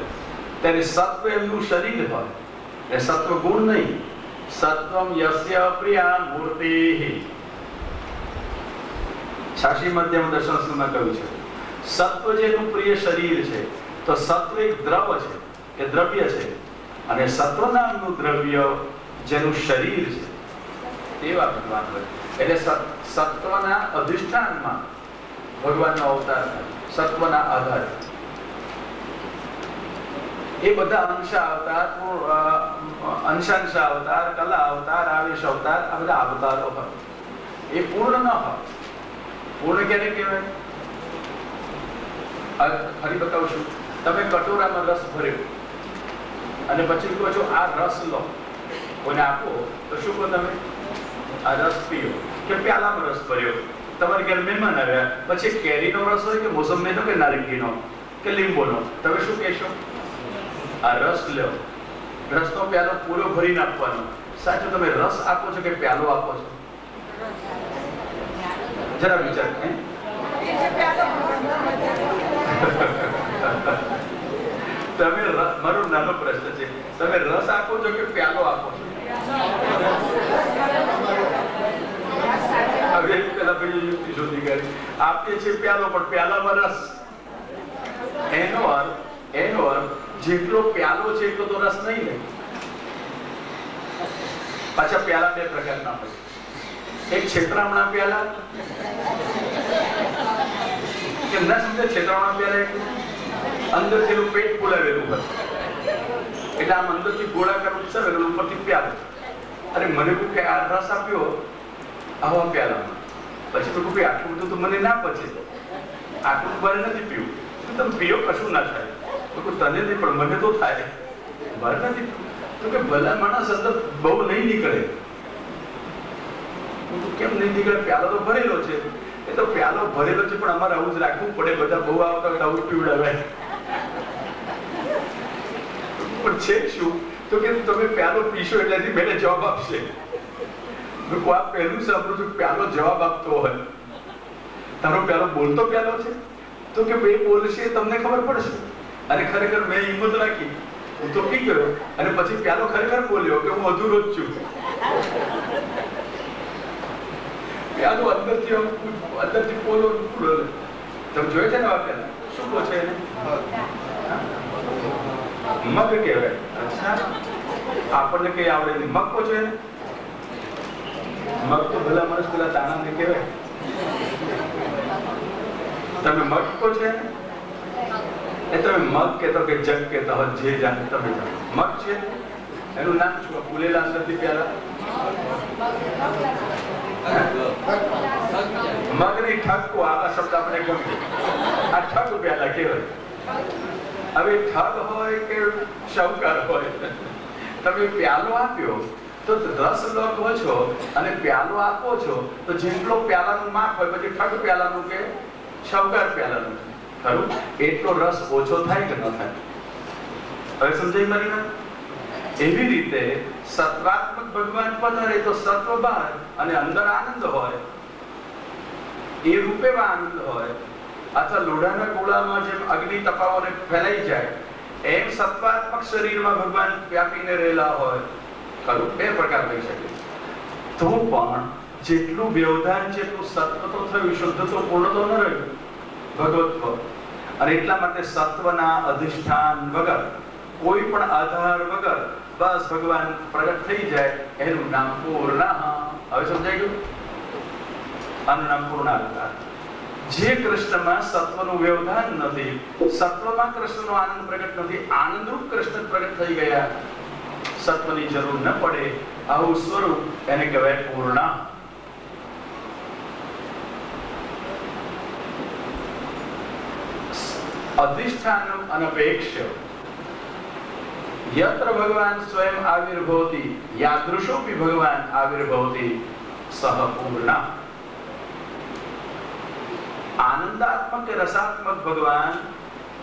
ત્યારે સત્વ એમનું શરીર હોય, એ સત્વ ગુણ નહીં. સત્વમ યસ્ય પ્રિયા મૂર્તિ. શાસ્ત્રી મધ્યમ દર્શનમાં કહ્યું છે સત્વ જેનું પ્રિય શરીર છે. તો સત્વ એક દ્રવ છે, એ દ્રવ્ય છે, અને સત્વ નામનું દ્રવ્ય જેનું શરીર છે તેવા ભગવાન હોય. એટલે સત્વના અધિષ્ઠાનમાં ભગવાનનો અવતાર થાય, સત્વના આધારે. એ બધા અંશાંશ અવતાર, કલા અવતાર, આવેશ અવતાર, આ બધા અવતારો હોય. એ પૂર્ણ ન હોય. પૂર્ણ ક્યારે કહેવાય? ફરી બતાવું છું. તમે કટોરામાં રસ ભર્યો અને પછી કહો છો આ રસ લો, કોઈને આપો તો શું કહો તમે? આ રસ પીઓ. કે પ્યાલામાં રસ ભર્યો, તમારે ઘરે મહેમાન આવ્યા, પછી કેરીનો રસ હોય કે મોસંબીનો કે નારંગીનો કે લીંબુનો, તમે શું કહેશો? આ રસ લ્યો. રસનો પ્યાલો પૂરો ભરીને આપવાનો. સાચું તમે રસ આપો છો કે પ્યાલો આપો છો? જરા વિચાર. તમે મારો નાનો પ્રશ્ન છે, તમે રસ આપો છો કે પ્યાલો આપો છો? હવે પેલા ભાઈ યુક્તિ શોધી કાઢી. આપીએ છીએ પ્યાલો, પણ પ્યાલામાં રસ. એનો અર્થ જેટલો પ્યાલો છે એટલો તો રસ નહીં ને. પાછા પ્યાલા બે પ્રકારના હોય. એક છેતરામણા પ્યાલા, કે ના સમજે છેતરામણા પ્યાલા એટલે અંદર જેનું પેટ ફૂલાવેલું હોય, એટલે આમ અંદરથી ગોળાકાર ઉત્સવેલું, ઉપરથી પ્યાલો. અરે મને કહું કે આ રસ આપ્યો આવા પ્યાલામાં, પછી તો કહું આટલું બધું તો મને ના પચે, આટલું મારે નથી પીવું. તમે પીઓ, કશું ના થાય. તો તને નહીં પણ મને તો થાય, મારે નથી. તો કે ભલા માણસ અંદર બહુ નહીં નીકળે. કેમ નહીં નીકળે? પ્યાલો તો ભરેલો છે. એ તો પ્યાલો ભરેલો છે, પણ અમારે આવું જ રાખવું પડે. બધા બહુ આવતા હોય આવું પીવડાવે. પણ છે શું? તો કે તમે પ્યાલો પીશો એટલે મેં જવાબ આપશે. લોકો આ પહેલું સાંભળું છું, પ્યાલો જવાબ આપતો હોય. તારો પ્યાલો બોલતો પ્યાલો છે? તો કે ભાઈ બોલશે, તમને ખબર પડશે. અને ખરેખર મેં હિંમત રાખી, હું તો પી ગયો, અને પછી પ્યાલો ખરેખર બોલ્યો કે હું અધૂરો જ છું. પ્યાલો અંદરથી બોલો. તમે જોયે છે ને આ પ્યાલા શું કહો છે એને? મગ કહેવાય. અચ્છા, આપણને કઈ આવડે નહીં. મગ કહો છો એને? મગ તો ભલા માણસ પેલા દાણાને કહેવાય. તમે મગ કહો છો એને? એ તમે મગ કહેતો કે જગ કહેતા હોય, જે જાણે તમે જાણો. મગ છે એનું નામ શું? ફૂલેલા અંદરથી પ્યાલા. મગની ઠગકો, આવા શબ્દ આપણે ગમે. આ ઠગ પ્યાલા કહેવાય. હવે ઠગ હોય કે શાહુકાર હોય, તમે પ્યાલો આપ્યો તો રસ લો કહો છો અને પ્યાલો આપો છો, તો જેટલો પ્યાલાનું માપ હોય પછી ઠગ પ્યાલાનું કે શાહુકાર પ્યાલાનું, ખરું? એટલો રસ ઓછો થાય કે ન થાય? હવે સમજાય મારી વાત? એવી રીતે સત્વાત્મક ભગવાન પધારે તો સત્વ બહાર અને અંદર આનંદ હોય, એ રૂપે આનંદ હોય. અથવા લોઢાના ગોળામાં જેમ અગ્નિ તપાવોને ફેલાઈ જાય એમ સત્વાત્મક શરીરમાં ભગવાન વ્યાપીને રહેલા હોય. ખરું, બે પ્રકાર થઈ શકે. તો પણ જેટલું વ્યવધાન છે એટલું સત્વ તો થયું, શુદ્ધ તો પૂર્ણ તો ન રહ્યું ભગવત્વ. અને એટલા માટે સત્વના અધિષ્ઠાન વગર, કોઈ પણ આધાર વગર બસ ભગવાન પ્રગટ થઈ જાય એનું નામ પૂર્ણ. હવે સમજાઈ ગયું? આનું નામ પૂર્ણાવતાર. જે કૃષ્ણમાં સત્વનું વ્યવધાન નથી, સત્વમાં કૃષ્ણનો આનંદ પ્રગટ નથી, આનંદરૂપ કૃષ્ણ પ્રગટ થઈ ગયા, સત્વની જરૂર ન પડે, આવું સ્વરૂપ એને કહેવાય પૂર્ણ. અધિષ્ઠાનમ અનપેક્ષ્ય યત્ર ભગવાન સ્વયં આવિર્ભવતિ યાદૃશોપી ભગવાન આવિર્ભવતિ સહ પૂર્ણ. આનંદાત્મક કે રસાત્મક ભગવાન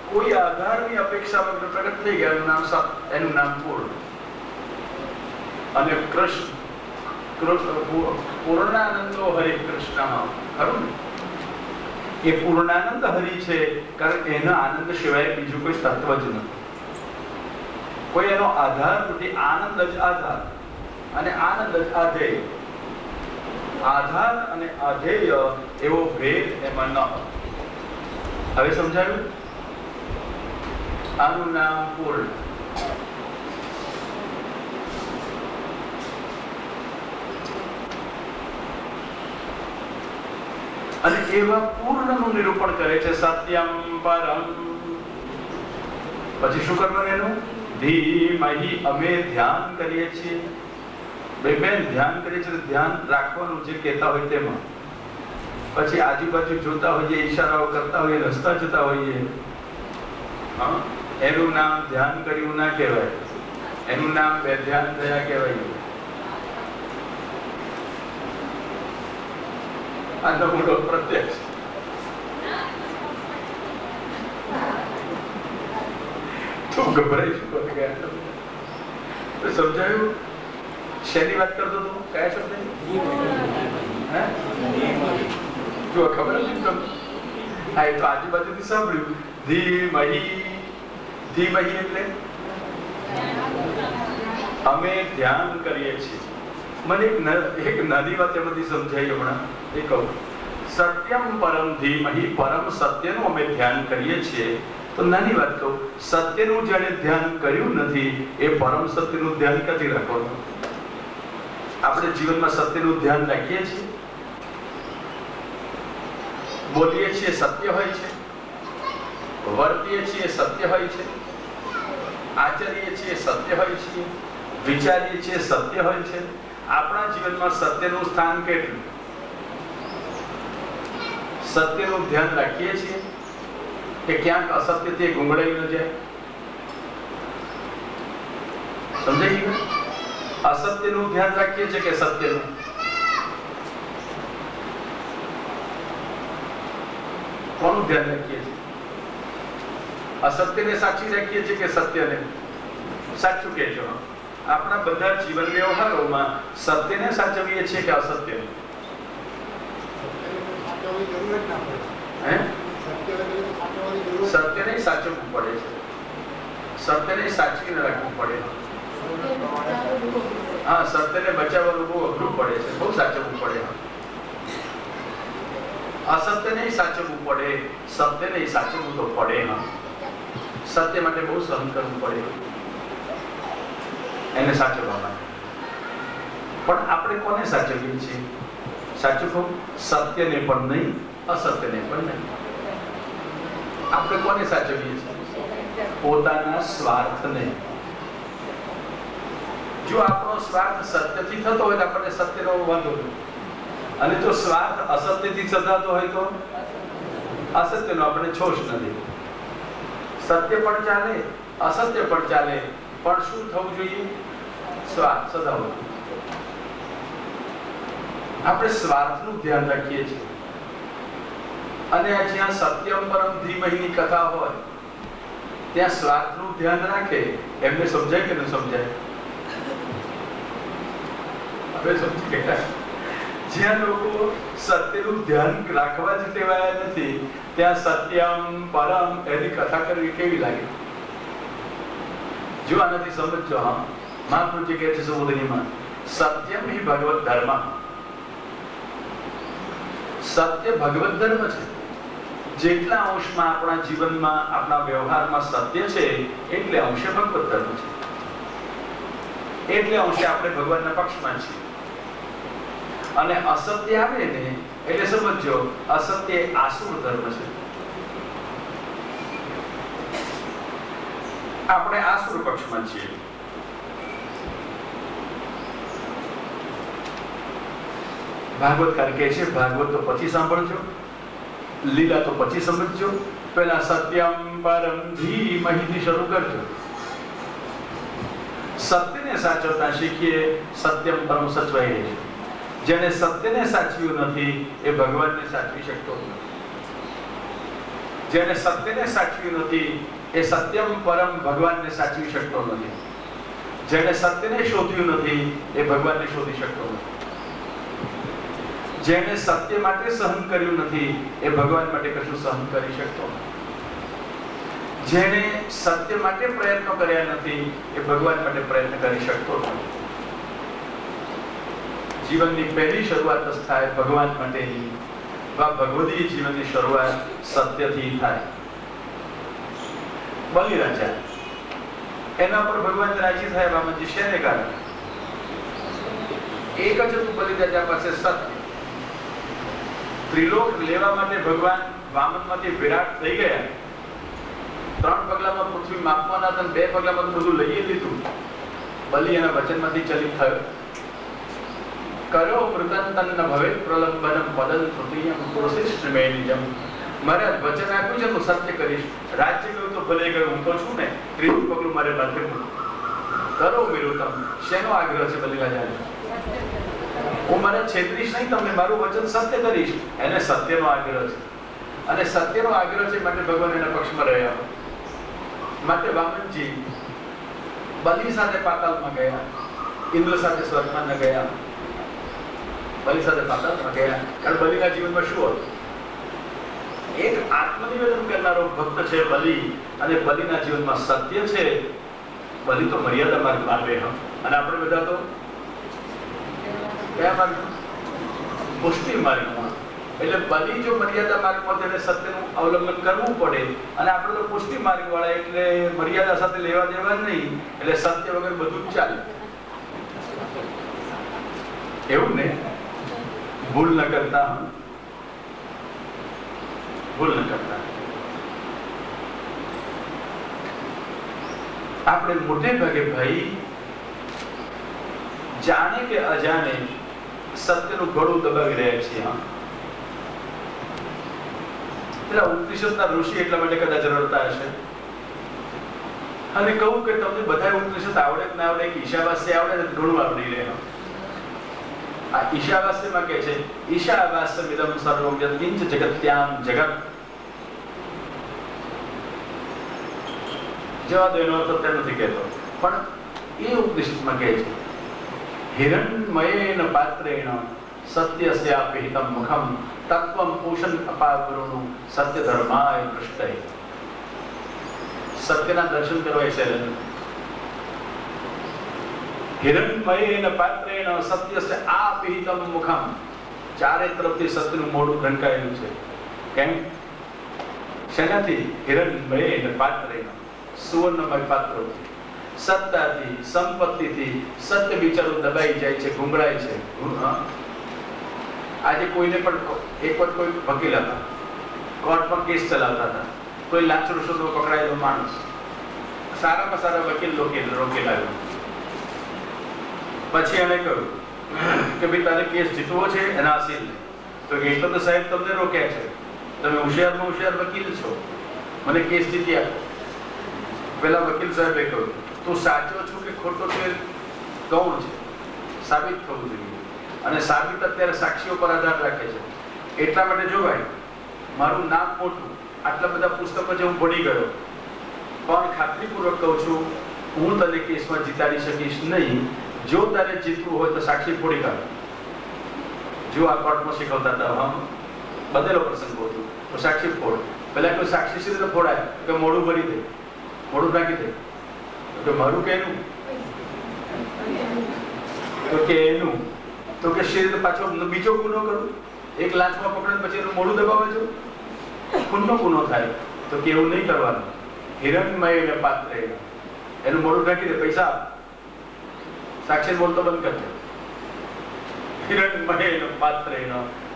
કોઈ આધારની અપેક્ષા વગર પ્રગટ થઈ ગયા, એનું નામ સત, એનું નામ પૂર્ણ. અને કૃષ્ણ પૂર્ણાનંદો હરિ કૃષ્ણ. ખરું ને? એ પૂર્ણાનંદ હરિ છે, કારણ એના આનંદ સિવાય બીજું કોઈ તત્વ જ નથી, કોઈ એનો આધાર નથી. આનંદ જ આધાર અને આનંદ જ આધેય. આધાર અને આધેય એવો ભેદ એમાં ન હોય. હવે સમજાયું? આનું નામ પૂર્ણ. અને એવા પૂર્ણનું નિરૂપણ કરે છે સત્યમ પરમ. પછી શું કરવાનું એનું? ધીમહિ અમે ધ્યાન કરીએ છીએ. બેન ધ્યાન કરીએ છીએ, ધ્યાન રાખવાનું જે કહેતા હોય તેમાં. પછી આજુબાજુ જોતા હોઈએ, ઈશારાઓ કરતા હોઈએ, રસ્તા જતા હોઈએ, એનું નામ ધ્યાન કર્યું ના કહેવાય, એનું નામ બે ધ્યાન થયા કહેવાય. આનો મોટો પ્રત્યક્ષ. તું ગભરાઈ શું કરી ગયા? સમજાયું? શેની વાત કરતો હતો? કયા શબ્દ? જો ખબર હતી તમને? હા, એ તો આજુબાજુથી સાંભળ્યું. ધીમહિ. ધીમહિ એટલે અમે ધ્યાન કરીએ છીએ. મને એક નાની વાત એમાંથી સમજાઈ હમણાં, એ કહું. સત્યમ પરમ ધીમહિ, પરમ સત્યનું અમે ધ્યાન કરીએ છીએ. તો નાની વાત કહું, સત્યનું જેણે ધ્યાન કર્યું નથી એ પરમ સત્યનું ધ્યાન ક્યાંથી રાખવાનું? આપણે જીવનમાં સત્યનું ધ્યાન રાખીએ છીએ, બોલીએ છીએ સત્ય હોય છે, વર્તીએ છીએ સત્ય હોય છે, આચરીએ છીએ સત્ય હોય છે, વિચારીએ છીએ સત્ય હોય છે. આપણા જીવનમાં સત્યનું સ્થાન કેટલું? સત્યનું ધ્યાન રાખીએ છીએ કે ક્યાંક અસત્યથી ગુંગળાઈ ન જાય? સમજાઈ ગયું? અસત્યનું ધ્યાન રાખીએ છીએ કે સત્યનું? કોનું ધ્યાન રાખીએ છીએ? અસત્યને સાચી રાખીએ છીએ કે સત્યને? સાચું કહેજો. આપણા બધા જીવન વ્યવહારોમાં સત્યને સાચવીએ છીએ કે અસત્યને? સત્યને સાચવવું પડે છે, સત્યને સાચવીને રાખવું પડે. હા, સત્યને બચાવવાનું બહુ અઘરું પડે છે, બહુ સાચવવું પડે. અસત્યને સાચવવું પડે, સત્યને સાચવવું તો પડે. સત્ય માટે બહુ સહન કરવું પડે એને સાચવવા માટે. પણ આપણે કોને સાચવીએ છીએ? સાચું કહું, સત્યને પણ નહીં, અસત્યને પણ નહીં. આપણે કોને સાચવીએ છીએ? પોતાના સ્વાર્થને. જો આપણો સ્વાર્થ સત્યથી થતો હોય તો આપણને સત્યનો વાંધો નહીં, અને જો સ્વાર્થ અસત્યથી સધાતો હોય તો અસત્યનો આપણને છોશ નથી. સત્ય પણ ચાલે, અસત્ય પણ ચાલે, પણ શું થવું જોઈએ? સ્વાર્થ સદાવો. આપણે સ્વાર્થનું ધ્યાન રાખીએ છીએ. અને જ્યાં સત્યમ પરમ ધીમહિની કથા હોય ત્યાં સ્વાર્થનું ધ્યાન રાખે એમને સમજાય કે ન સમજાય? હવે સમજી ગયા? જ્યાં લોકો સત્યનું ધ્યાન રાખવા જ ટેવાયા નથી ત્યાં સત્યમ પરમ એની કથા કરવી કેવી લાગે? જો આનાથી સમજો. હા, મહાપુરુષજી કહે છે સુબોધિનીમાં, સત્યમ હિ ભગવત ધર્મ. સત્ય ભગવત ધર્મ છે. જેટલા અંશમાં આપણા જીવનમાં, આપણા વ્યવહારમાં સત્ય છે એટલે અંશે ભગવત ધર્મ છે. એટલે અંશે આપણે ભગવાનના પક્ષમાં છીએ. અને અસત્ય આવે ને એટલે સમજો અસત્ય આસુર ધર્મ છે. આપણે આસુર પક્ષમાં છીએ. ભાગવતકાર કહે છે, ભાગવત તો પછી સાંભળજો, લીલા તો પછી સમજજો, પહેલા સત્યમ પરમ ધીમહિથી શરૂ કરજો. સત્યને સાચવતા શીખીએ, સત્યમ પરમ સચવાઈ રહે છે. જેને સત્યને સાચવ્યું નથી એ ભગવાનને સાચવી શકતો નથી. જેને સત્યને સાચવ્યું નથી એ સત્યમ પરમ ભગવાનને સાચવી શકતો નથી. જેને સત્યને શોધ્યું નથી એ ભગવાનને શોધી શકતો નથી. જેને સત્ય માટે સહન કર્યું નથી એ ભગવાન માટે કશું સહન કરી શકતો નથી. જેને સત્ય માટે પ્રયત્નો કર્યા નથી એ ભગવાન માટે પ્રયત્ન કરી શકતો નથી. જીવનની પહેલી શરૂઆત થાય ભગવાન માટેની. ભગવદી જીવનની શરૂઆત સત્યથી થાય. બલિરાજા, એના પર ભગવાન રાજી થાય વામનજી શેને કારણે? એક જ હતું બલિરાજા પાસે સત્ય. ત્રિલોક લેવા માટે ભગવાન વામનમાંથી વિરાટ થઈ ગયા. 3 પગલામાં પૃથ્વી માપવાના હતા, 2 પગલામાં બધું લઈ લીધું. બલિ એના વચનમાંથી ચલિત થયો. કરો પ્રતંતન ભવેત પ્રલંબનમ પદન તૃતીયમ પુરુષિષ્ઠ મેનિજમ. મારે વચન આપ્યું છે તો સત્ય કરીશ. રાજ્ય ગયું તો ભલે ગયું, હું તો છું ને. 3રું પગલું મારે માથે મૂકો. કરો વિરુતમ. શેનો આગ્રહ છે બલિરાજાને? હું મને છેતરીશ નહીં, તમને મારું વચન સત્ય કરીશ. એને સત્યનો આગ્રહ છે. અને સત્યનો આગ્રહ છે માટે ભગવાન એના પક્ષમાં રહ્યા. માટે વામનજી બલિ સાથે પાતાળમાં ગયા, ઇન્દ્ર સાથે સ્વર્ગમાં ન ગયા. બલિ સાથે પાતાળમાં ગયા. કારણ બલિના જીવનમાં શું હતું? એક આત્મનિવેદન કરનારો ભક્ત છે બલિ, અને બલિના જીવનમાં સત્ય છે. બલિ તો મર્યાદા માર્ગમાં આવે, અને આપણે બધા તો કયા માર્ગમાં? પુષ્ટિ માર્ગમાં. એટલે બલિ જો મર્યાદા માર્ગમાં તેને સત્યનું અવલંબન કરવું પડે, અને આપણે તો પુષ્ટિ માર્ગ વાળા એટલે મર્યાદા સાથે લેવા દેવા નહીં, એટલે સત્ય વગર બધું જ ચાલે. એવું ને? ભૂલ ન કરતા, ભૂલ ન કરતા. આપણે મોટે ભાગે ભાઈ જાણે કે અજાણે સત્યનું ગળું દબાવી રહ્યા છીએ. પેલા ઉપનિષદના ઋષિ એટલા માટે કદાચ રડતા હશે. અને કહું કે તમને બધા ઉપનિષદ આવડે કે ના આવડે, કે ઈશાવાસ્ય આવડે ને ઘણું આવડી રહે. આ ઈશાવાસ્યમાં કહે છે ઈશાવાસ્યમિદં સર્વં યત્કિંચ જગત્યામ જગત. જવા દો, એનો અર્થ અત્યારે નથી કહેતો, પણ એ ઉપનિષદમાં કહે છે હિરણ્મયેન પાત્રેણ સત્યસ્યાપિહિતં મુખં તત્વં પૂષણ અપાવૃણું સત્ય ધર્માય પૃષ્ઠે. સત્યના દર્શન કરવા છે. હિરણ્મયેન પાત્રેણ સત્યસ્ય આપિહિતં મુખં. ચારે તરફથી સત્યનું મોઢું ઢંકાયેલું છે. કેમ? શેનાથી? હિરણ્મયેન પાત્રેણ, સુવર્ણમય પાત્રોથી. સત્તાથી, સંપત્તિથી સત્ય બિચારું દબાઈ જાય છે, ગુંગળાય છે. આજે કોઈને પણ એક વખત કોઈ વકીલ હતા, કોર્ટમાં કેસ ચલાવતા હતા. કોઈ લાંચ રૂશ્વતમાં પકડાયેલો માણસ, સારામાં સારા વકીલ રોકેલાયો. પછી એને કહ્યું કે ભાઈ તારે કેસ જીતવો છે, એના હાસિલ નહીં. તો એટલો તો સાહેબ તમને રોક્યા છે, તમે હોશિયારમાં હોશિયાર વકીલ છો, મને કેસ જીતી આપો. પેલા વકીલ સાહેબે કહ્યું તું સાચો છું કે ખોટો છે કોણ છે? સાબિત થવું જોઈએ. અને સાબિત અત્યારે સાક્ષીઓ પર આધાર રાખે છે. એટલા માટે જો ભાઈ મારું નામ મોટું, આટલા બધા પુસ્તકો જે હું ભણી ગયો, પણ ખાતરીપૂર્વક કહું છું હું તને કેસમાં જીતાડી શકીશ નહીં. જો તારે જીતવું હોય તો સાક્ષી ફોડી કાઢ. जो आ कोर्टમાં શીખવતા હતા હમ બધેલો પ્રસંગ હતો તો સાક્ષી ફોડ પેલા કોઈ સાક્ષી સી રીતે ફોડાય કે મોડું ભરી દે મોડું નાખી દે તો મારું કેનું તો કે એનું તો કે સી રીતે પાછો બીજો ગુનો કરું એક લાંચમાં પકડે પછી એનું મોડું દબાવે છો ખૂનનો ગુનો થાય તો કે એવું નહીં કરવાનું હિરણમય ને પાત્રે એનું મોડું નાખી દે પૈસા સાક્ષી બોલતો બંધ કરજો હિરણમય ને પાત્રે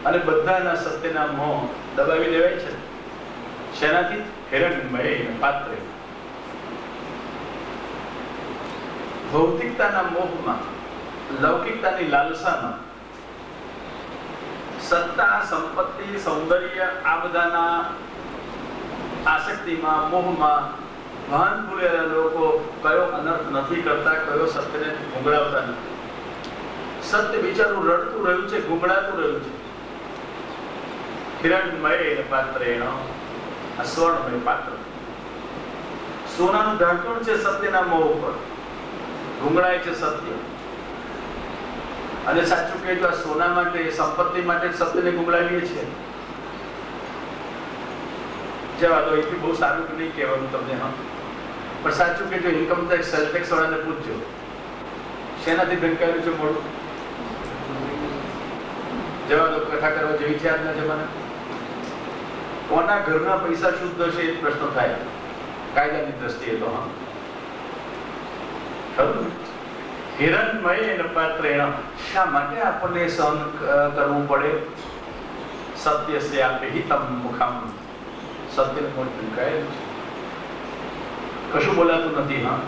અને બધાના સત્યના મોહ દબાવી દેવાય છે શેનાથી હિરણમય ને પાત્રે ભૌતિકતાના મોહમાં લૌકિકતાની લાલસામાં સત્તા સંપત્તિ સૌંદર્ય આ બધાના આસક્તિમાં મોહમાં ભાન ભૂલેલા લોકો કયો અનર્થ નથી કરતા કયો સત્યને ગુંગળાવતા નથી સત્ય બિચારું રડતું રહ્યું છે ગુંગળાતું રહ્યું છે હિરણમય પાત્રેણ સ્વર્ણમય પાત્ર સોનાનું ઢાંકણ છે સત્યના મોહ ઉપર ગુંગળાય છે સત્ય અને સાચું કહેજો આ સોના માટે સંપત્તિ માટે સત્યને ગુંગળાવીએ છીએ જવા દો એટલું બહુ સારું કે નહીં કહેવાનું તમને હા પણ સાચું કહેજો ઇન્કમ ટેક્સ સેલ ટેક્સ વાળાને પૂછજો શેનાથી ઢંકાયેલું છે મોડું જવા દો કથા કરવા જેવી છે આજના જમાના કોના ઘરના પૈસા શુદ્ધ છે એ પ્રશ્ન થાય કાયદાની દ્રષ્ટિએ તો હા ખરું હિરણમય અને પાત્રેણ શા માટે આપણને સહન કરવું પડે સત્યસ્ય હિતમ મુખમ સત્યનું મોઢું ઢંકાયેલું છે કશું બોલાતું નથી હા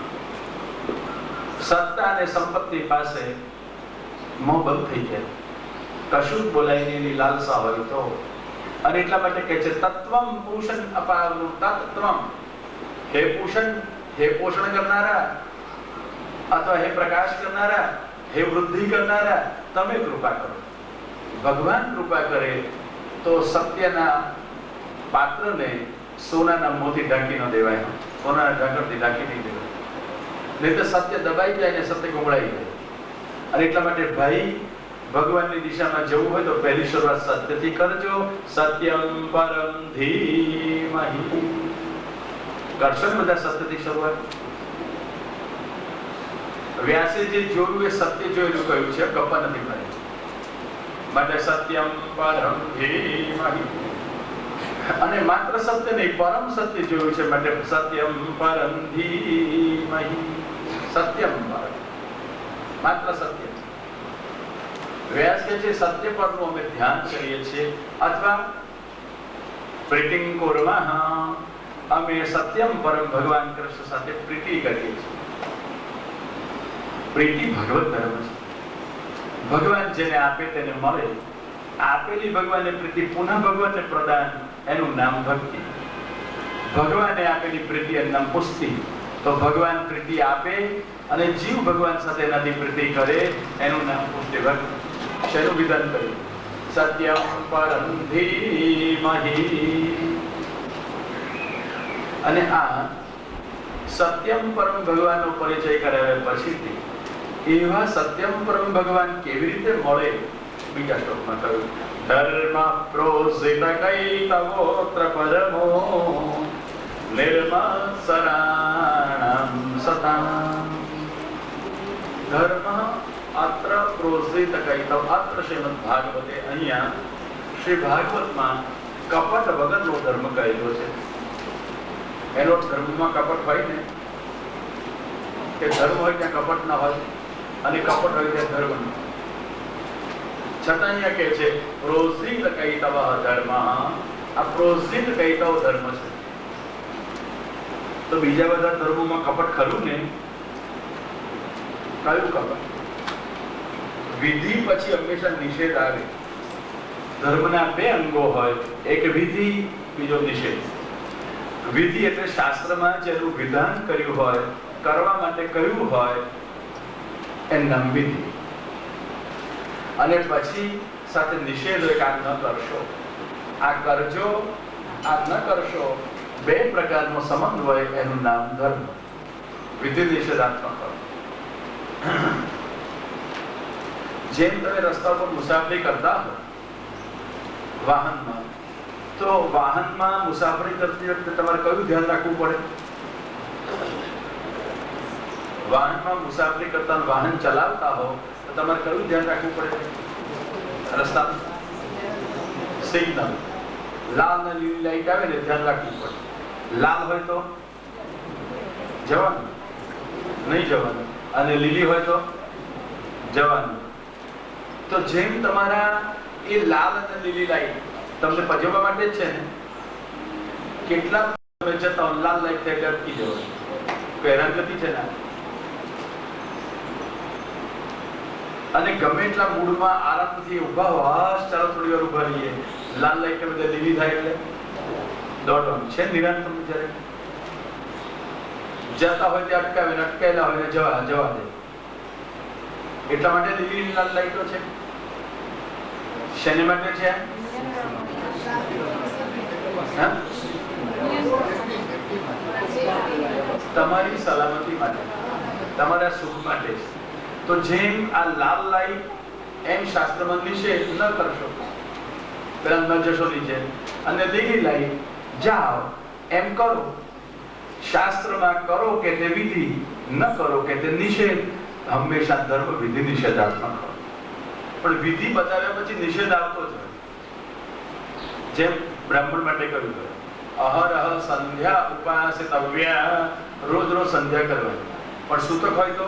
સત્તા અને સંપત્તિ પાસે મોહ બંધ થઈ જાય કશું જ બોલાય નહીં એની લાલસા હોય તો અને એટલા માટે કહે છે તત્વમ પોષણ અપારનું તત્વમ હે પોષણ કરનારા અથવા હે પ્રકાશ કરનારા હે વૃદ્ધિ કરનારા તમે કૃપા કરો ભગવાન કૃપા કરે તો સત્યના પાત્રને સોનાના મોંથી ઢાંકી ન દેવાય સોનાના ઢાંકણથી ઢાંકી નહીં દેવાય નહીં તો સત્ય દબાઈ જાય ને સત્ય ગુંગળાઈ જાય અને એટલા માટે ભાઈ ભગવાનની દિશામાં જવું હોય તો પહેલી શરૂઆત સત્યથી કરજો સત્યમ પરમ ધીમહિ કરશો ને બધા સત્યથી શરૂઆત વ્યાસે જે જોયું એ સત્ય જોયેલું કહ્યું છે ગપ્પા નથી મારી માટે સત્યમ પરમ ધીમહિ અને માત્ર સત્ય નહીં પરમ સત્ય જોયું છે માટે સત્યમ પરમ ધીમહિ સત્યમ પરમ માત્ર સત્ય વ્યાસ કે છે સત્ય પરનું અમે ધ્યાન કરીએ છીએ અથવા પ્રીતિં કુર્મઃ અમે સત્યમ પરમ ભગવાન કૃષ્ણ સાથે પ્રીતિ કરીએ છીએ પ્રીતિ ભગવત ધર્મ છે ભગવાન જેને આપે તેને મળે આપેલી ભગવાનને પ્રીતિ પુનઃ ભગવાનને પ્રદાન એનું નામ ભક્તિ ભગવાને આપેલી પ્રીતિ એનું નામ પુષ્ટિ તો ભગવાન પ્રીતિ આપે અને જીવ ભગવાન સાથે એનાથી પ્રીતિ કરે એનું નામ પુષ્ટિ ભક્તિ શેનું વિધાન કર્યું સત્યમ પરમ ધીમહિ અને આ સત્યમ પરમ ભગવાનનો પરિચય કરાવ્યા પછીથી એવા સત્યમ પરમ ભગવાન કેવી રીતે મળે બીજા શ્લોકમાં કહ્યું ધર્મ પ્રોષિત કૈતવોત્ર પરમો નિર્મત્સરાણામ સતામ ધર્મ અત્ર પ્રોષિત કૈતવ અત્ર શ્રીમદ ભાગવતે અહીંયા શ્રી ભાગવતમાં કપટ વગરનો ધર્મ કહેલો છે એનો ધર્મમાં કપટ હોય ને કે ધર્મ હોય ત્યાં કપટ ના હોય અને કપટ હોય ત્યાં ધર્મ ન છતાં અહીંયા કે છે પ્રોષિત કૈતવ ધર્મ આ પ્રોષિત કૈતવ ધર્મ છે તો બીજા બધા ધર્મોમાં કપટ ખરું ને કયું કપટ વિધિ પછી હંમેશા નિષેધ આવે ધર્મના બે અંગો હોય એક વિધિ બીજો નિષેધ વિધિ એટલે શાસ્ત્રમાં જેનું વિધાન કર્યું હોય કરવા માટે કહ્યું હોય એનું નામ વિધિ અને પછી સાથે નિષેધ હોય કે આ ન કરશો આ કરજો આ ન કરશો બે પ્રકારનો સંબંધ હોય એનું નામ ધર્મ વિધિ નિષેધાત્મક હોય જેમ તમે રસ્તા પર મુસાફરી કરતા હો વાહનમાં, તો વાહનમાં મુસાફરી કરતી વખતે તમારે કયું ધ્યાન રાખવું પડે? વાહનમાં મુસાફરી કરતા વાહન ચલાવતા હો તો તમારે કયું ધ્યાન રાખવું પડે? રસ્તા સિગ્નલ, લાલ ને લીલી લાઈટ આવે ને ધ્યાન રાખવું પડે. લાલ હોય તો જવાનું, નહીં જવાનું, અને લીલી હોય તો જવાનું. તો જેમ તમારા એ લાલ અને લીલી લાઈટ તમને પજવવા માટે જ છે ને, કેટલા તમે જતા લાલ લાઈટ થઈ અટકી જવાનું, હેરાનગતિ છે ને. અને ગમે એટલા મૂડમાં આરામથી ઉભા વાસ ચાલો થોડી વાર ઉભા રહીએ, લાલ લાઈટ બધે લીલી થાય એટલે દોડવાનું છે. નિરાંત તમને જ્યારે જતા હોય ત્યાં અટકાવે, અટકાયેલા હોય જવા દે. એટલા માટે લીલી લાલ લાઈટો છે. શેને માટે છે? તમારી સલામતી માટે, તમારા સુખ માટે. તો જેમ આ લાલ લાઈટ એમ શાસ્ત્રમાં નિષેધ ન કરશો, પેલા ન જશો નીચે, અને લીલી લાઈટ જાઓ એમ કરો. શાસ્ત્રમાં કરો કે તે વિધિ, ન કરો કે તે નિષેધ. હંમેશા ધર્મ વિધિ નિષેધાત્મક હોય, પણ વિધિ બતાવ્યા પછી નિષેધ આવતો જ હોય. જેમ બ્રાહ્મણ માટે કહ્યું છે, અહરહ સંધ્યા ઉપાસિતવ્યા, રોજ સંધ્યા કરવાની. પણ સૂતક હોય તો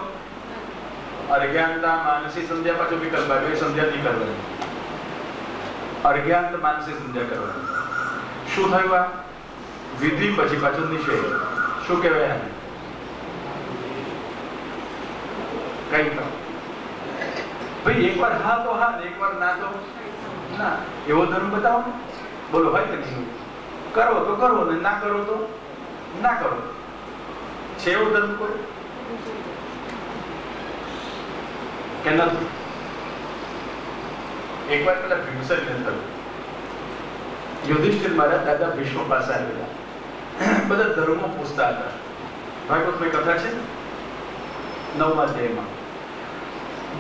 અર્ઘ્યાંતા માનસી સંધ્યા, પાછો વિકલ્પ આવ્યો, એ સંધ્યા નહીં કરવાની. અર્ઘ્યાંત માનસી સંધ્યા કરવાની. શું થયું? આ વિધિ પછી પાછો નિષેધ. શું કહેવાય? કઈ તો ભાઈ એકવાર હા તો હા, એકવાર ના તો ના. એવો ધર્મ બતાવો ને. બોલો હોય કે નહીં? કરો તો કરો ને ના કરો તો ના કરો. છે એવો ધર્મ કોઈ કે નથી? એકવાર પેલા ભીમસેન ને થયું, યુધિષ્ઠિર મહારાજ દાદા ભીષ્મ પાસે આવેલા, બધા ધર્મો પૂછતા હતા. ભાગવતમાં કથા છે 9મા અધ્યાયમાં,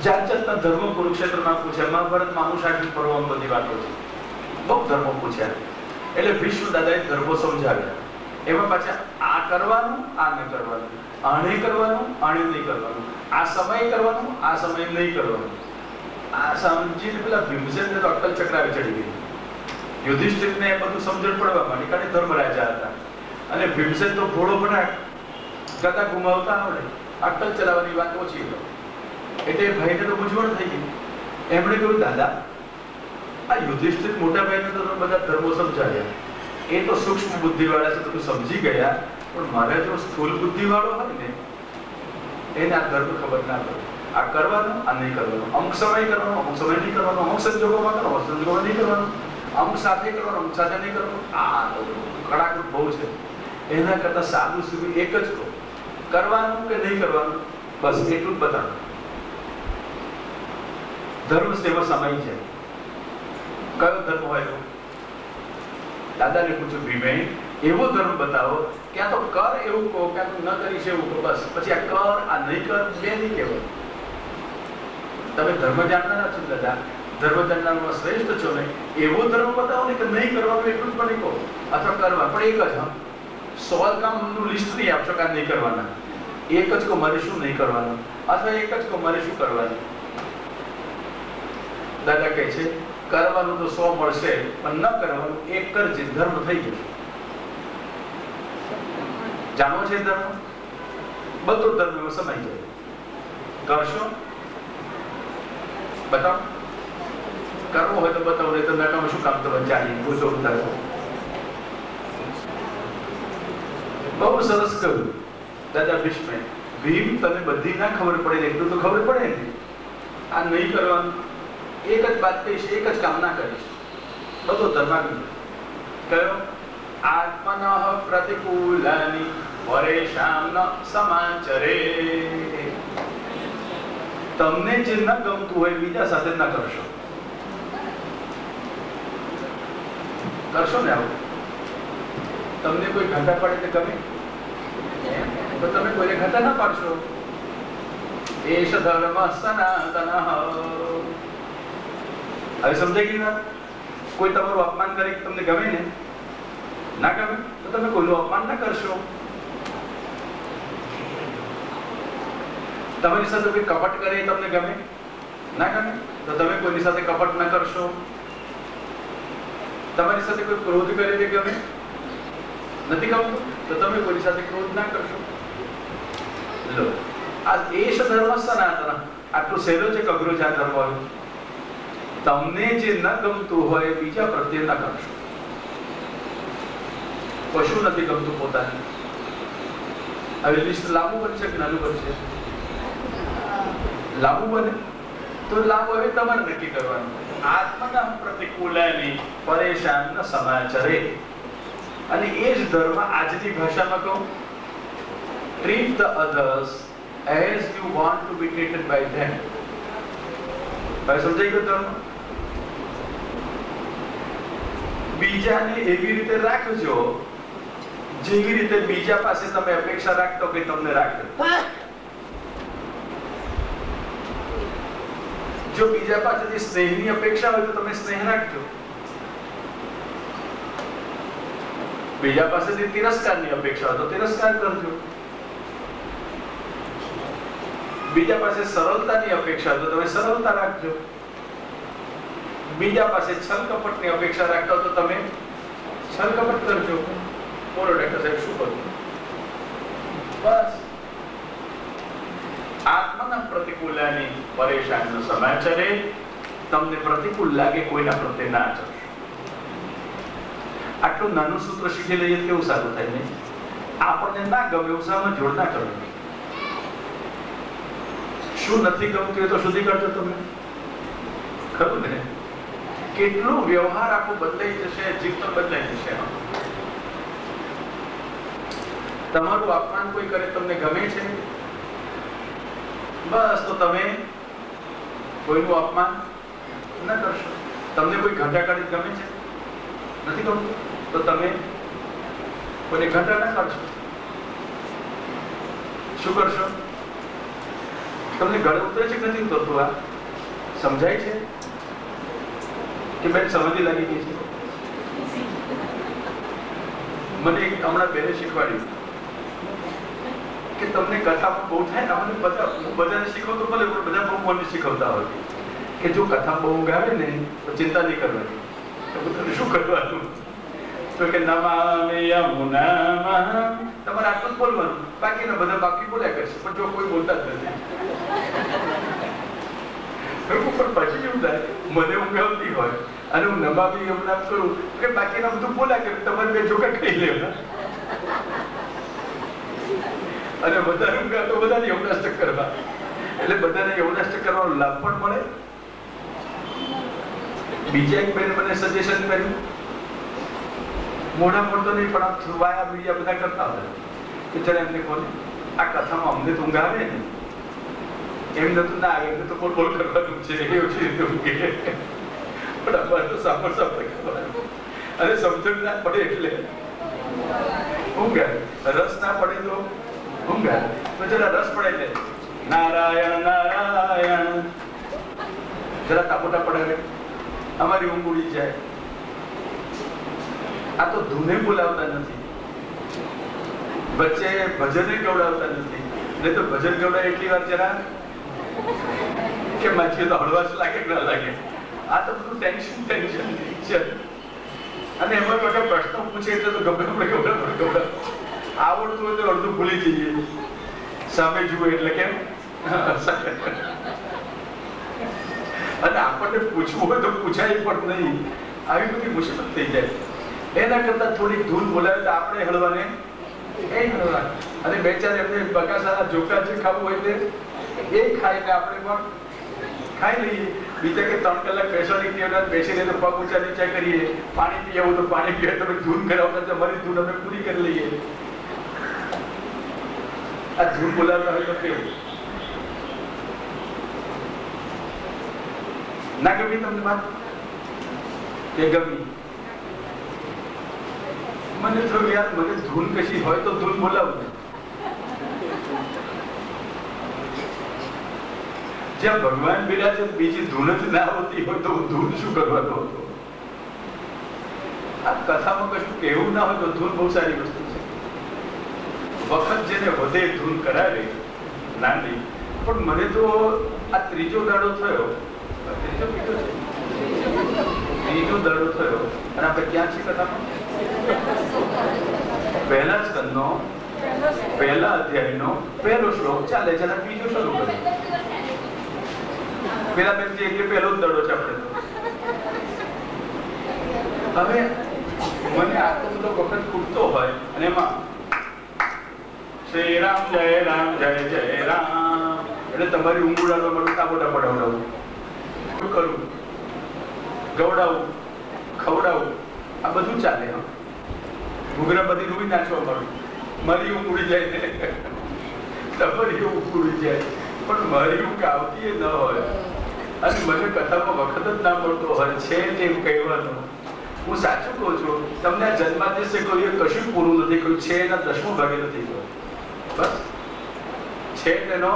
જાત જાતના ધર્મો કુરુક્ષેત્રમાં પૂછ્યા. મહાભારતમાં અનુશાસન પર્વમાં બધી વાતો છે, બહુ ધર્મો પૂછ્યા. એટલે ભીષ્મ દાદાએ ધર્મો સમજાવ્યા. એમાં પાછા આ કરવાનું, આ ન કરવાનું, આને કરવાનું, આને નહીં કરવાનું, આ સમય કરવાનું, આ સમય નહીં કરવાનું. આ સમજીને પેલા ભીમસેનને તો અક્કલ ચક્રાવી ચડી ગઈ. યુધિષ્ઠિરને એ બધું સમજણ પડવા માંડી, કારણ કે ધર્મરાજા હતા. અને ભીમસેન તો ઘોડો પણ ગદા ઘુમાવતા આવડે, અક્કલ ચલાવવાની વાત ઓછી હતી. એટલે ભાઈને તો મૂંઝવણ થઈ ગઈ. એમણે કહ્યું, દાદા આ યુધિષ્ઠિર મોટા ભાઈને તો બધા ધર્મો સમજાવ્યા, એ તો સૂક્ષ્મ બુદ્ધિ વાળા છે, તો સમજી ગયા. પણ મારે જો સ્થૂલ બુદ્ધિ વાળો હોય ને, એને આ ધર્મ ખબર ના પડે. આ કરવાનું, આ નહીં કરવાનું, અમુક સમય કરવાનું, અમુક સમય નહીં કરવાનું, અમુક સંજોગોમાં કરવાનું, અમુક સંજોગોમાં નહીં કરવાનું, અમુક સાથે કરવાનું, અમુક સાથે નહીં કરવાનું. આ કડાકૂટ બહુ છે. એના કરતા સાદું સુધી એક જ કહો, કરવાનું કે નહીં કરવાનું, બસ એટલું જ બતાવો. ધર્મ સેવા સમય છે. કયો ધર્મ હોય તો દાદાને પૂછ્યું, ભીમે એવો ધર્મ બતાવો ક્યાં તો કર એવું કહો, ક્યાં તો ન કરીશ એવું કહો. બસ પછી આ કર, આ નહીં કર, બે નહીં કહેવાય. તમે ધર્મ જાણનારા છો દાદા, ધર્મ જાણનારમાં શ્રેષ્ઠ છો ને, એવો ધર્મ બતાવો ને કે નહીં કરવાનું એટલું જ પણ કહો, અથવા કરવા પણ એક જ. હા, 100 કામનું લિસ્ટ નહીં આપશો કે નહીં કરવાના. એક જ કહો મારે શું નહીં કરવાનું, અથવા એક જ કહો મારે શું કરવાનું. દાદા કહે છે, કરવાનું તો 100 મળશે, પણ ન કરવાનું એક કરજે, ધર્મ થઈ જશે. જાણો છે ધર્મ? બધો ધર્મ એમાં સમાઈ જાય. કરશો? બતાવો. કરવું હોય તો બતાવો, નહીં તો નકામું શું કામ તમે ચાલી પૂછો ઉતારો. બહુ સરસ કહ્યું દાદા ભીષ્મે. ભીમ તને બધી ના ખબર પડે, એટલું તો ખબર પડે ને. આ નહીં કરવાનું, એક જ વાત કહીશ, એક જ કામ ના કરીશ, બધો ધર્માગ્નિ. કયો? આત્મનઃ પ્રતિકૂલાની વરેષામ ન સમાચરે. તમને જે ન ગમતું હોય બીજા સાથે ના કરશો. કરશો ને આવું? તમને કોઈ ઘાટા પાડે તો ગમે તો તમે કોઈને ઘાટા ના પાડશો. એષ ધર્મ સનાતનઃ. હવે સમજાય ગઈ વાત? કોઈ તમારું અપમાન કરે તમને ગમે ને? ના ગમે તો તમે કોઈનું અપમાન ના કરશો. તમારી સાથે કોઈ કપટ કરે તમને ગમે? ના ગમે તો તમે કોઈની સાથે કપટ ના કરશો. તમારી સાથે કોઈ ક્રોધ કરે તે ગમે? નથી ગમતું તો તમે કોઈની સાથે ક્રોધ ના કરશો. લો, આ એશ ધર્મ સનાતન. આટલું સહેલો છે, અઘરો છે આ ધર્મ. તમને જે ન ગમતું હોય બીજા પ્રત્યે ના કરશો. કશું નથી ગમતું પોતાને. હવે લિસ્ટ લાંબુ બનશે કે નાનું બનશે? લાંબુ બને તો લાંબુ હવે તમારે નક્કી કરવાનું. આત્મના પ્રતિકૂલાની પરેશાન ન સમાચરે. અને એ જ ધર્મ આજની ભાષામાં કહું, treat the others as you want to be treated by them. હવે સમજાઈ ગયો ધર્મ? બીજાને એવી રીતે રાખજો જેવી રીતે બીજા પાસે તમે અપેક્ષા રાખતો કે તમને રાખે. જો બીજા પાસેથી સ્નેહની અપેક્ષા હોય તો તમે સ્નેહ રાખજો. બીજા પાસેથી તિરસ્કારની અપેક્ષા હોય તો તિરસ્કાર કરજો. બીજા પાસે સરળતાની અપેક્ષા હોય તો તમે સરળતા રાખજો. બીજા પાસે છલ કપટની અપેક્ષા રાખતા હોય તો તમે છલ કપટ કરજો. બોલો ડોક્ટર સાહેબ શું કરું? બસ આત્મના પ્રતિકૂલાની પરેશાન સમાચારે. તમને પ્રતિકૂળ લાગે કોઈના પ્રત્યે ના આચરશો. આટલું નાનું સૂત્ર શીખી લઈએ કેવું સારું થાય ને? આપણને ના ગમે એવું સામે જોડ ના કરવું. શું નથી ગમતું એ તો સુધી કરજો તમે. ખરું ને? કેટલો વ્યવહાર આખો બદલાઈ જશે, જીવન બદલાઈ જશે. તમારું અપમાન કોઈ કરે તમને ગમે છે? બસ તો તમે કોઈનું અપમાન ન કરશો. તમને કોઈ ઘટા કરી ગમે છે? નથી ગમતું તો તમે કોઈને ઘટા ના કરશો. શું કરશો? તમને ગળે ઉતરે છે કે નથી ઉતરતું? આ સમજાય છે કે બેન સમજી લાગી ગઈ છે? મને હમણાં બેને શીખવાડ્યું કે તમને કથામાં બહુ થાય ને, મને બધા હું બધાને શીખવતો ભલે પણ બધા બહુ મને શીખવતા હોય કે જો કથા બહુ ગાવે ને તો ચિંતા નહીં કરવાની. તો તને શું કરવાનું? તો કે નમામિ યમુના, તમારે આટલું જ બોલવાનું, બાકીના બધા બાકી બોલ્યા કરશે. પણ જો કોઈ બોલતા જ નથી. પણ પછી એવું થાય મને ઊંઘ આવતી હોય અને હું નમામિ યમુના કરું કે બાકીના બધું બોલ્યા કરે. તમારે બે જોકા ખાઈ લેવા અને વધારે ઊંઘ તો બધાને યમનાષ્ટક કરવા. એટલે બધાને યમનાષ્ટક કરવાનો લાભ પણ મળે. બીજા એક બેન મને સજેશન કર્યું, મોઢા પડતો નહીં પણ આ વાયા બીજા બધા કરતા હોય કે ચાલ એમને કોને આ કથામાં અમને તો ઊંઘ આવે ને, એમને તો ના આવે, એમને તો બોલ બોલ કરવાનું છે, એવું છે પણ અમારે તો સાંભળ સાંભળ કરવાનું. અને સમજણ ના પડે એટલે ઊંઘ આવે, રસ ના પડે તો ઊંઘ આવે. તો જરા રસ પડે એટલે નારાયણ નારાયણ જરા તાપોટા પડાવે, અમારી ઊંઘ ઉડી જાય. આ તો ધૂને બોલાવતા નથી, વચ્ચે ભજને ગવડાવતા નથી. નહીં તો ભજન ગવડાય એટલી વાર જરા કે માછી તો હળવાશ લાગે કે ના લાગે. આ તો બધું ટેન્શન છે. અને એમાં કોઈ પ્રશ્નો પૂછે એટલે તો ગવડાવ. આવડતું હોય તો અડધું ભૂલી જઈએ, સામે જુએ એટલે કેમ. અને આપણને પૂછવું હોય તો પૂછાય પણ નહીં. આવી બધી મુશ્કેલ થઈ જાય. એના કરતા થોડીક ધૂન બોલાવે તો આપણે હળવાને એ હળવા. અને બે ચાર એમને બકાસાના જોકા જે ખાવું હોય તે એ ખાઈને આપણે પણ ખાઈ લઈએ. બીજા કે 3 કલાક બેસવાની ટેવ બેસીને તો પગ ઊંચા નીચા કરીએ, પાણી પીએ તો પાણી પીએ, તમે ધૂન કરાવતા તમારી ધૂન અમે પૂરી કરી લઈએ. આ ધૂન બોલાવતા હોય તો કેવું ના ગમી તમને વાત કે ગમી? મને થયું યાર મને ધૂન કશી હોય તો ધૂન બોલાવું. જ્યાં ભગવાન બિરાજે બીજી ધૂન જ ના હોતી હોય તો ધૂન શું કરવાનો હતો? આ કથામાં કશું કહેવું ના હોય તો ધૂન બહુ સારી વસ્તુ છે. વખત જેને વધે ધૂન કરાવે નાની. પણ મને તો આ ત્રીજો દાડો થયો, ત્રીજો દાડો થયો અને આપણે ક્યાં છીએ કથામાં? પહેલા સ્કંદનો પહેલા અધ્યાયનો પહેલો શ્લોક ચાલે છે અને બીજો શરૂ કરે. પેલા બેન એટલે પહેલો જ દાડો છે આપણે. હવે મને આટલો બધો વખત ખૂટતો હોય અને એમાં શ્રી રામ જય રામ એટલે તમારી ઊંઘ ઉડાડવા માટે તાબોટા પડાવડાવું, કરું, ગવડાવું, ખવડાવું, આ બધું ચાલે. ઘૂઘરા બધી રૂઈ નાચવા મળું, મારી ઊંઘ ઉડી જાય ને તમારી ઊંઘ ઉડી જાય, પણ મારી ઊંઘ આવતી ન હોય અને મને કથામાં વખત જ ના મળતો હોય છે તેમ કહેવાનું. હું સાચું કહું છું, તમને આ જન્માદેશે કોઈએ કશું પૂરું નથી કહ્યું, છે એના 10મો ભાગે નથી કહ્યું. બસ છે તેનો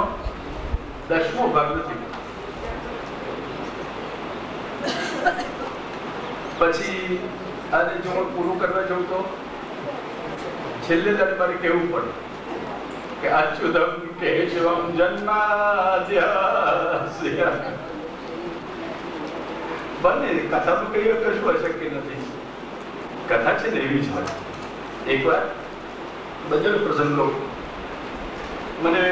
10મો ભાગ નથી. પછી આને જો હું પૂરું કરવા જાઉં તો છેલ્લે દાડે મારે કહેવું પડે કે અચ્યુતમ કેશવમ જન્માદ્યસ્ય. બને કથાનું કહીએ કશું અશક્ય નથી. કથા છે ને એવી જ હોય. એકવાર બદલ પ્રસંગ કહું. મને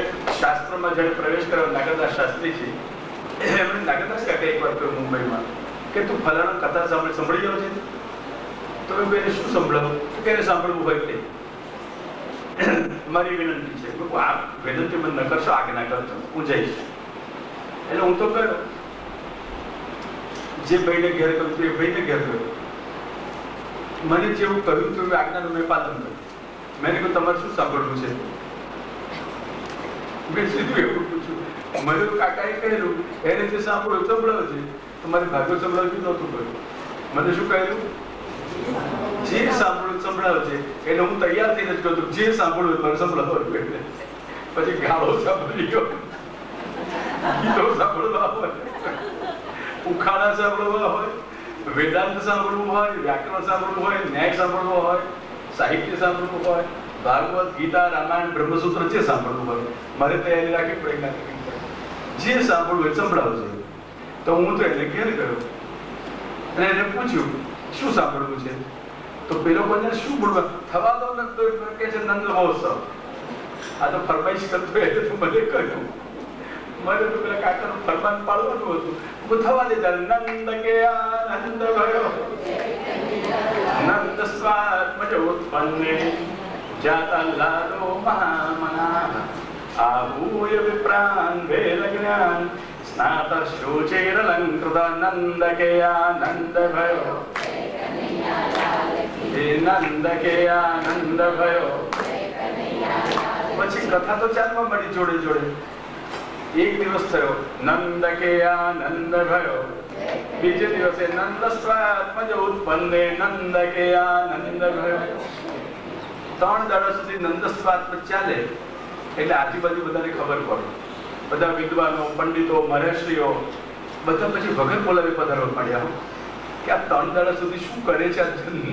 શાસ્ત્રમાં જ્યારે પ્રવેશ કરવા નાગરદાસ શાસ્ત્રી છે, એમણે નાગરદાસ કાકા એકવાર કહ્યું મુંબઈમાં કે તું ફલાણો કથા સાંભળી ગયો છે? તો એને શું સંભળાવું? કે એને સાંભળવું હોય તે મારી વિનંતી છે. આ વિનંતી મને ન કરશો, આજ્ઞા કરજો, હું જઈશ. એટલે હું તો ગયો. જે ભાઈને ઘેર કહ્યું એ ભાઈને ઘેર ગયો. મને જેવું કહ્યું હતું આજ્ઞાનું મેં પાલન કર્યું. મેં કહ્યું તમારે શું સાંભળવું છે? મેં સીધું એવું પૂછ્યું. મને કાકાએ કહેલું એને જે સાંભળ્યું સંભળાવ છે, તમારે ભાગ્યો સંભળાવ્યું નહોતું કહ્યું. મને શું કહેલું? જે સાંભળ્યું સંભળાવ છે એને હું તૈયાર થઈને જ કહું જે સાંભળ્યું મારે સંભળાવવાનું. એટલે પછી ગાળો સાંભળી ગયો, ગીતો સાંભળવા હોય, ઉખાણા સાંભળવા હોય, વેદાંત સાંભળવું હોય, વ્યાકરણ સાંભળવું હોય, ન્યાય સાંભળવો હોય, સાહિત્ય સાંભળવું હોય, ભાગવત, ગીતા, રામાયણ, બ્રહ્મસૂત્ર જે સાંભળવું હોય મારે તૈયારી રાખવી પડે. જે સાંભળવું એ સંભળાવશે. તો હું તો એને ઘેર ગયો અને એને પૂછ્યું શું સાંભળવું છે? તો પેલો મને શું બોલવા થવા દો ને તો કે છે નંદ મહોત્સવ. આ તો ફરમાઈશ કરતો એટલે તું મને કહ્યું. મને તો પેલા કાકાનું ફરમાન પાડવાનું હતું. હું થવા દે નંદ કે આનંદ ભયો નંદ સ્વાત્મજ ઉત્પન્ને જાતા લાલો મહામના આભૂય વિપ્રાન વેદ જ્ઞાન સ્નાતર શોચેર લંકૃત નંદ કે આનંદ ભયો નંદ કે આનંદ ભયો. પછી કથા તો ચાલવા મળી જોડે જોડે. એક દિવસ થયો નંદ કે આનંદ ભયો, બીજે દિવસે નંદ સ્વાત્મજ ઉત્પન્ને નંદ કે આનંદ ભયો. 3 દાડા સુધી નંદ સ્વાત્મજ ચાલે એટલે આજુબાજુ બધાને ખબર પડે. બધા વિદ્વાનો, પંડિતો, મહર્ષિઓ બધા પછી ભગત બોલાવી પધારવા માંડ્યા કે આ 3 દાડા સુધી શું કરે છે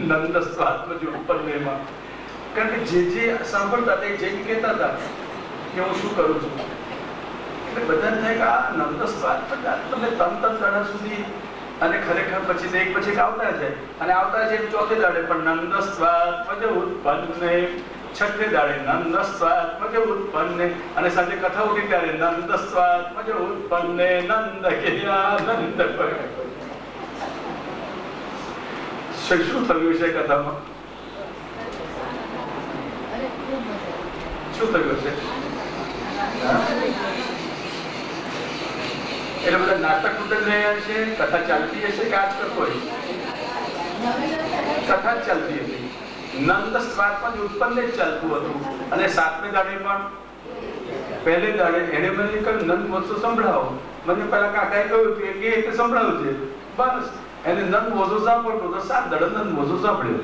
નંદ સ્વાત્મજ ઉત્પન્નેમાં. કારણ કે જે સાંભળતા હતા જે કહેતા હતા કે હું શું કરું છું, એટલે બધાને થાય કે આ નંદ સ્વાત્મજ તમે 3 દાડા સુધી અને ખરેખર પછી એક પછી આવતા જાય અને આવતા છે ચોથે દાડે પણ નંદ સ્વાત્મજ ઉત્પન્ને, છઠ્ઠે દાડે નંદ સ્વાત્મજ ઉત્પન્ને અને સાંજે કથા ઉઠી ત્યારે નંદ સ્વાત્મજ ઉત્પન્ને નંદ કે આનંદ ભયો. શું થયું છે કથામાં? શું થયું છે? એટલે બધા નાટક તૂટી રહ્યા છે, કથા ચાલતી હશે કે આજ કરતો હોય? કથા જ ચાલતી હતી. નંદ સ્વાત્મજ ઉત્પન્ન જ ચાલતું હતું. અને 7મે દાડે પણ પહેલે દાડે એને મને કહ્યું નંદ મોસો સંભળાવો. મને પેલા કાકાએ કહ્યું કે એ સંભળાવું છે. બસ એને નંદ મોસો સાંભળતો તો 7 દાડે નંદ મોસો સાંભળ્યો.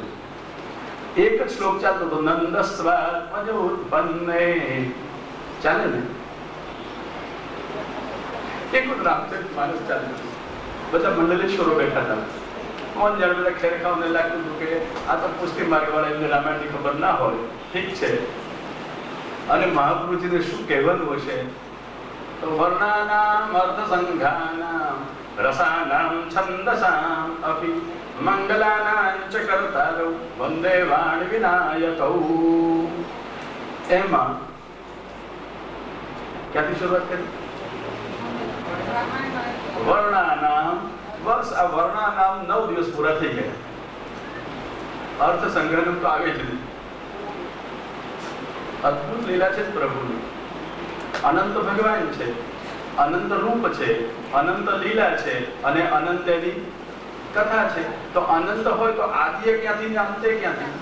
એક જ શ્લોક ચાલતો હતો નંદ સ્વાત્મજ ઉત્પન્ને. ચાલે ને? એક રામચરિત માનસ ચાલે. બધા મંડલેશ્વરો બેઠા હતા. કોણ જાણે બધા ખેરખાઓને લાગતું હતું કે આ તો પુષ્ટિ માર્ગવાળા એમને રામાયણની ખબર ના હોય. ઠીક છે. અને મહાપ્રભુજીને શું કહેવાનું હશે? તો વર્ણાનામ અર્થસંઘાનામ રસાનામ છંદસામ અપી મંગલાનાં ચ કર્તારૌ વંદે વાણ વિનાયકૌ. એમાં ક્યાંથી શરૂઆત કરી? વર્ણાનામ. બસ આ વર્ણાનામ 9 દિવસ પૂરા થઈ ગયા. અર્થ સંગ્રહ તો આવે જ નહીં. અદભુત લીલા છે પ્રભુની. અનંત ભગવાન છે, અનંત રૂપ છે, અનંત લીલા છે અને અનંત એની કથા છે. તો અનંત હોય તો આદિ ક્યાંથી ને અંતે ક્યાંથી?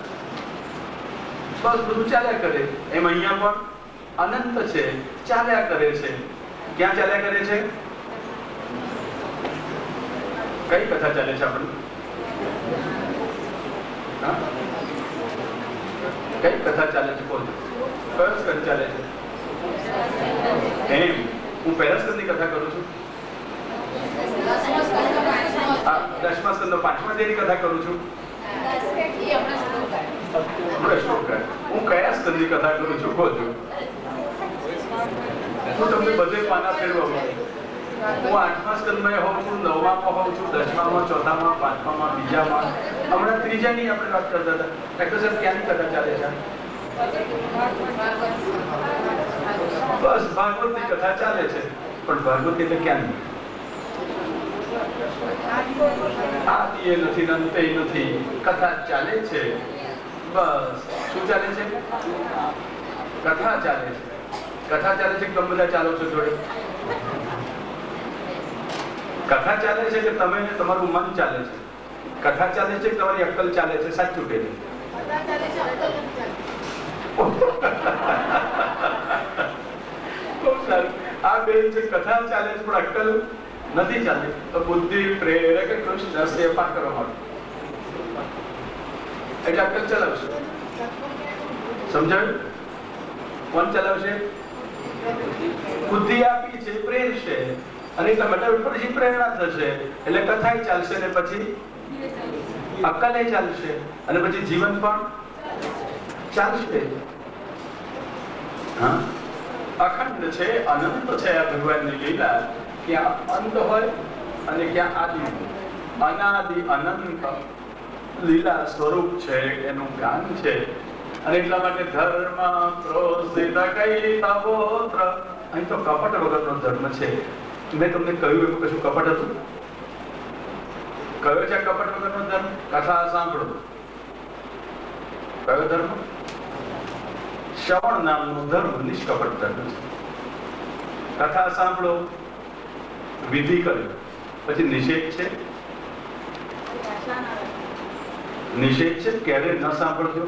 બસ બધું ચાલ્યા કરે. એમ અહીંયા પણ અનંત છે, ચાલ્યા કરે છે. ક્યાં ચાલ્યા કરે છે? કઈ કથા ચાલે છે આપણી? કઈ કથા ચાલે છે? બોલ. કયો સ્કંદ ચાલે છે? એમ હું પહેલા સ્કંદની કથા કરું છું. 10મા સ્કંદનો 5મા અધ્યાયની કથા કરું છું. હું કયા સ્કંદની કથા કરું છું? બોલજો. હું તમને બધે પાના ફેરવા. હું 8મા સ્કંદમાં હોઉં છું, 9માં હોઉં છું, 10માં, 4માં, 5માં, બીજામાં. હમણાં 3જાની આપણે વાત કરતા હતા. ડોક્ટર સાહેબ ક્યાંની કથા ચાલે છે? બસ ભાગવતની કથા ચાલે છે. પણ ભાગવત એટલે ક્યાંની? આદિ નથી, અંતે નથી, કથા ચાલે છે. બસ શું ચાલે છે? કથા ચાલે છે. કથા ચાલે છે કે તમે બધા ચાલો છો જોડે? કથા ચાલે છે કે તમે તમારું મન ચાલે છે? કથા ચાલે છે કે તમારી અક્કલ ચાલે છે? સાચું કે નહીં? આ બે છે. કથા ચાલે છે પણ અક્કલ નથી ચાલતી. તો બુદ્ધિ પ્રેરક કૃષ્ણ સે પાર કરવા માટે એટલે અક્કલ ચલાવશે. સમજાયું? કોણ ચલાવશે? બુદ્ધિ આપી છે, પ્રેરશે અને એટલા માટે પછી પ્રેરણા થશે. એટલે કથા ચાલશે ને પછી અક્કલે ચાલશે અને પછી જીવન પણ ચાલશે. હા, અખંડ છે, અનંત છે આ ભગવાનની લીલા. ક્યાં અંત હોય અને ક્યાં આદિ. અનાદિ અનંત લીલા સ્વરૂપ છે, એનું જ્ઞાન છે. અને એટલા માટે ધર્મ પ્રોસિત કઈ તપોત્ર. અહીં તો કપટ વગરનો ધર્મ છે. મેં તમને કહ્યું એવું કશું કપટ હતું? કયો છે કપટ વગરનો ધર્મ? કથા સાંભળો. કયો ધર્મ? શ્રવણ નામનો ધર્મ નિષ્કપટ ધર્મ છે. કથા સાંભળો, વિધિ કર્યો, પછી નિષેધ છે. નિષેધ છે ક્યારે ન સાંભળજો.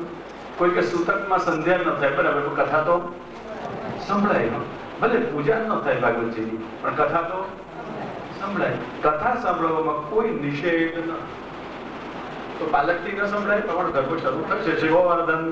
કોઈ કે સૂતકમાં સંધ્યા ન થાય, બરાબર, કથા તો સંભળાય. ભલે પૂજા ન થાય ભાગવતજીની, પણ કથા તો સંભળાય. કથા સાંભળવામાં કોઈ નિષેધ ન. તો પાલકથી ન સંભળાય, તમારો ગરબો શરૂ થશે. શિવોવર્ધન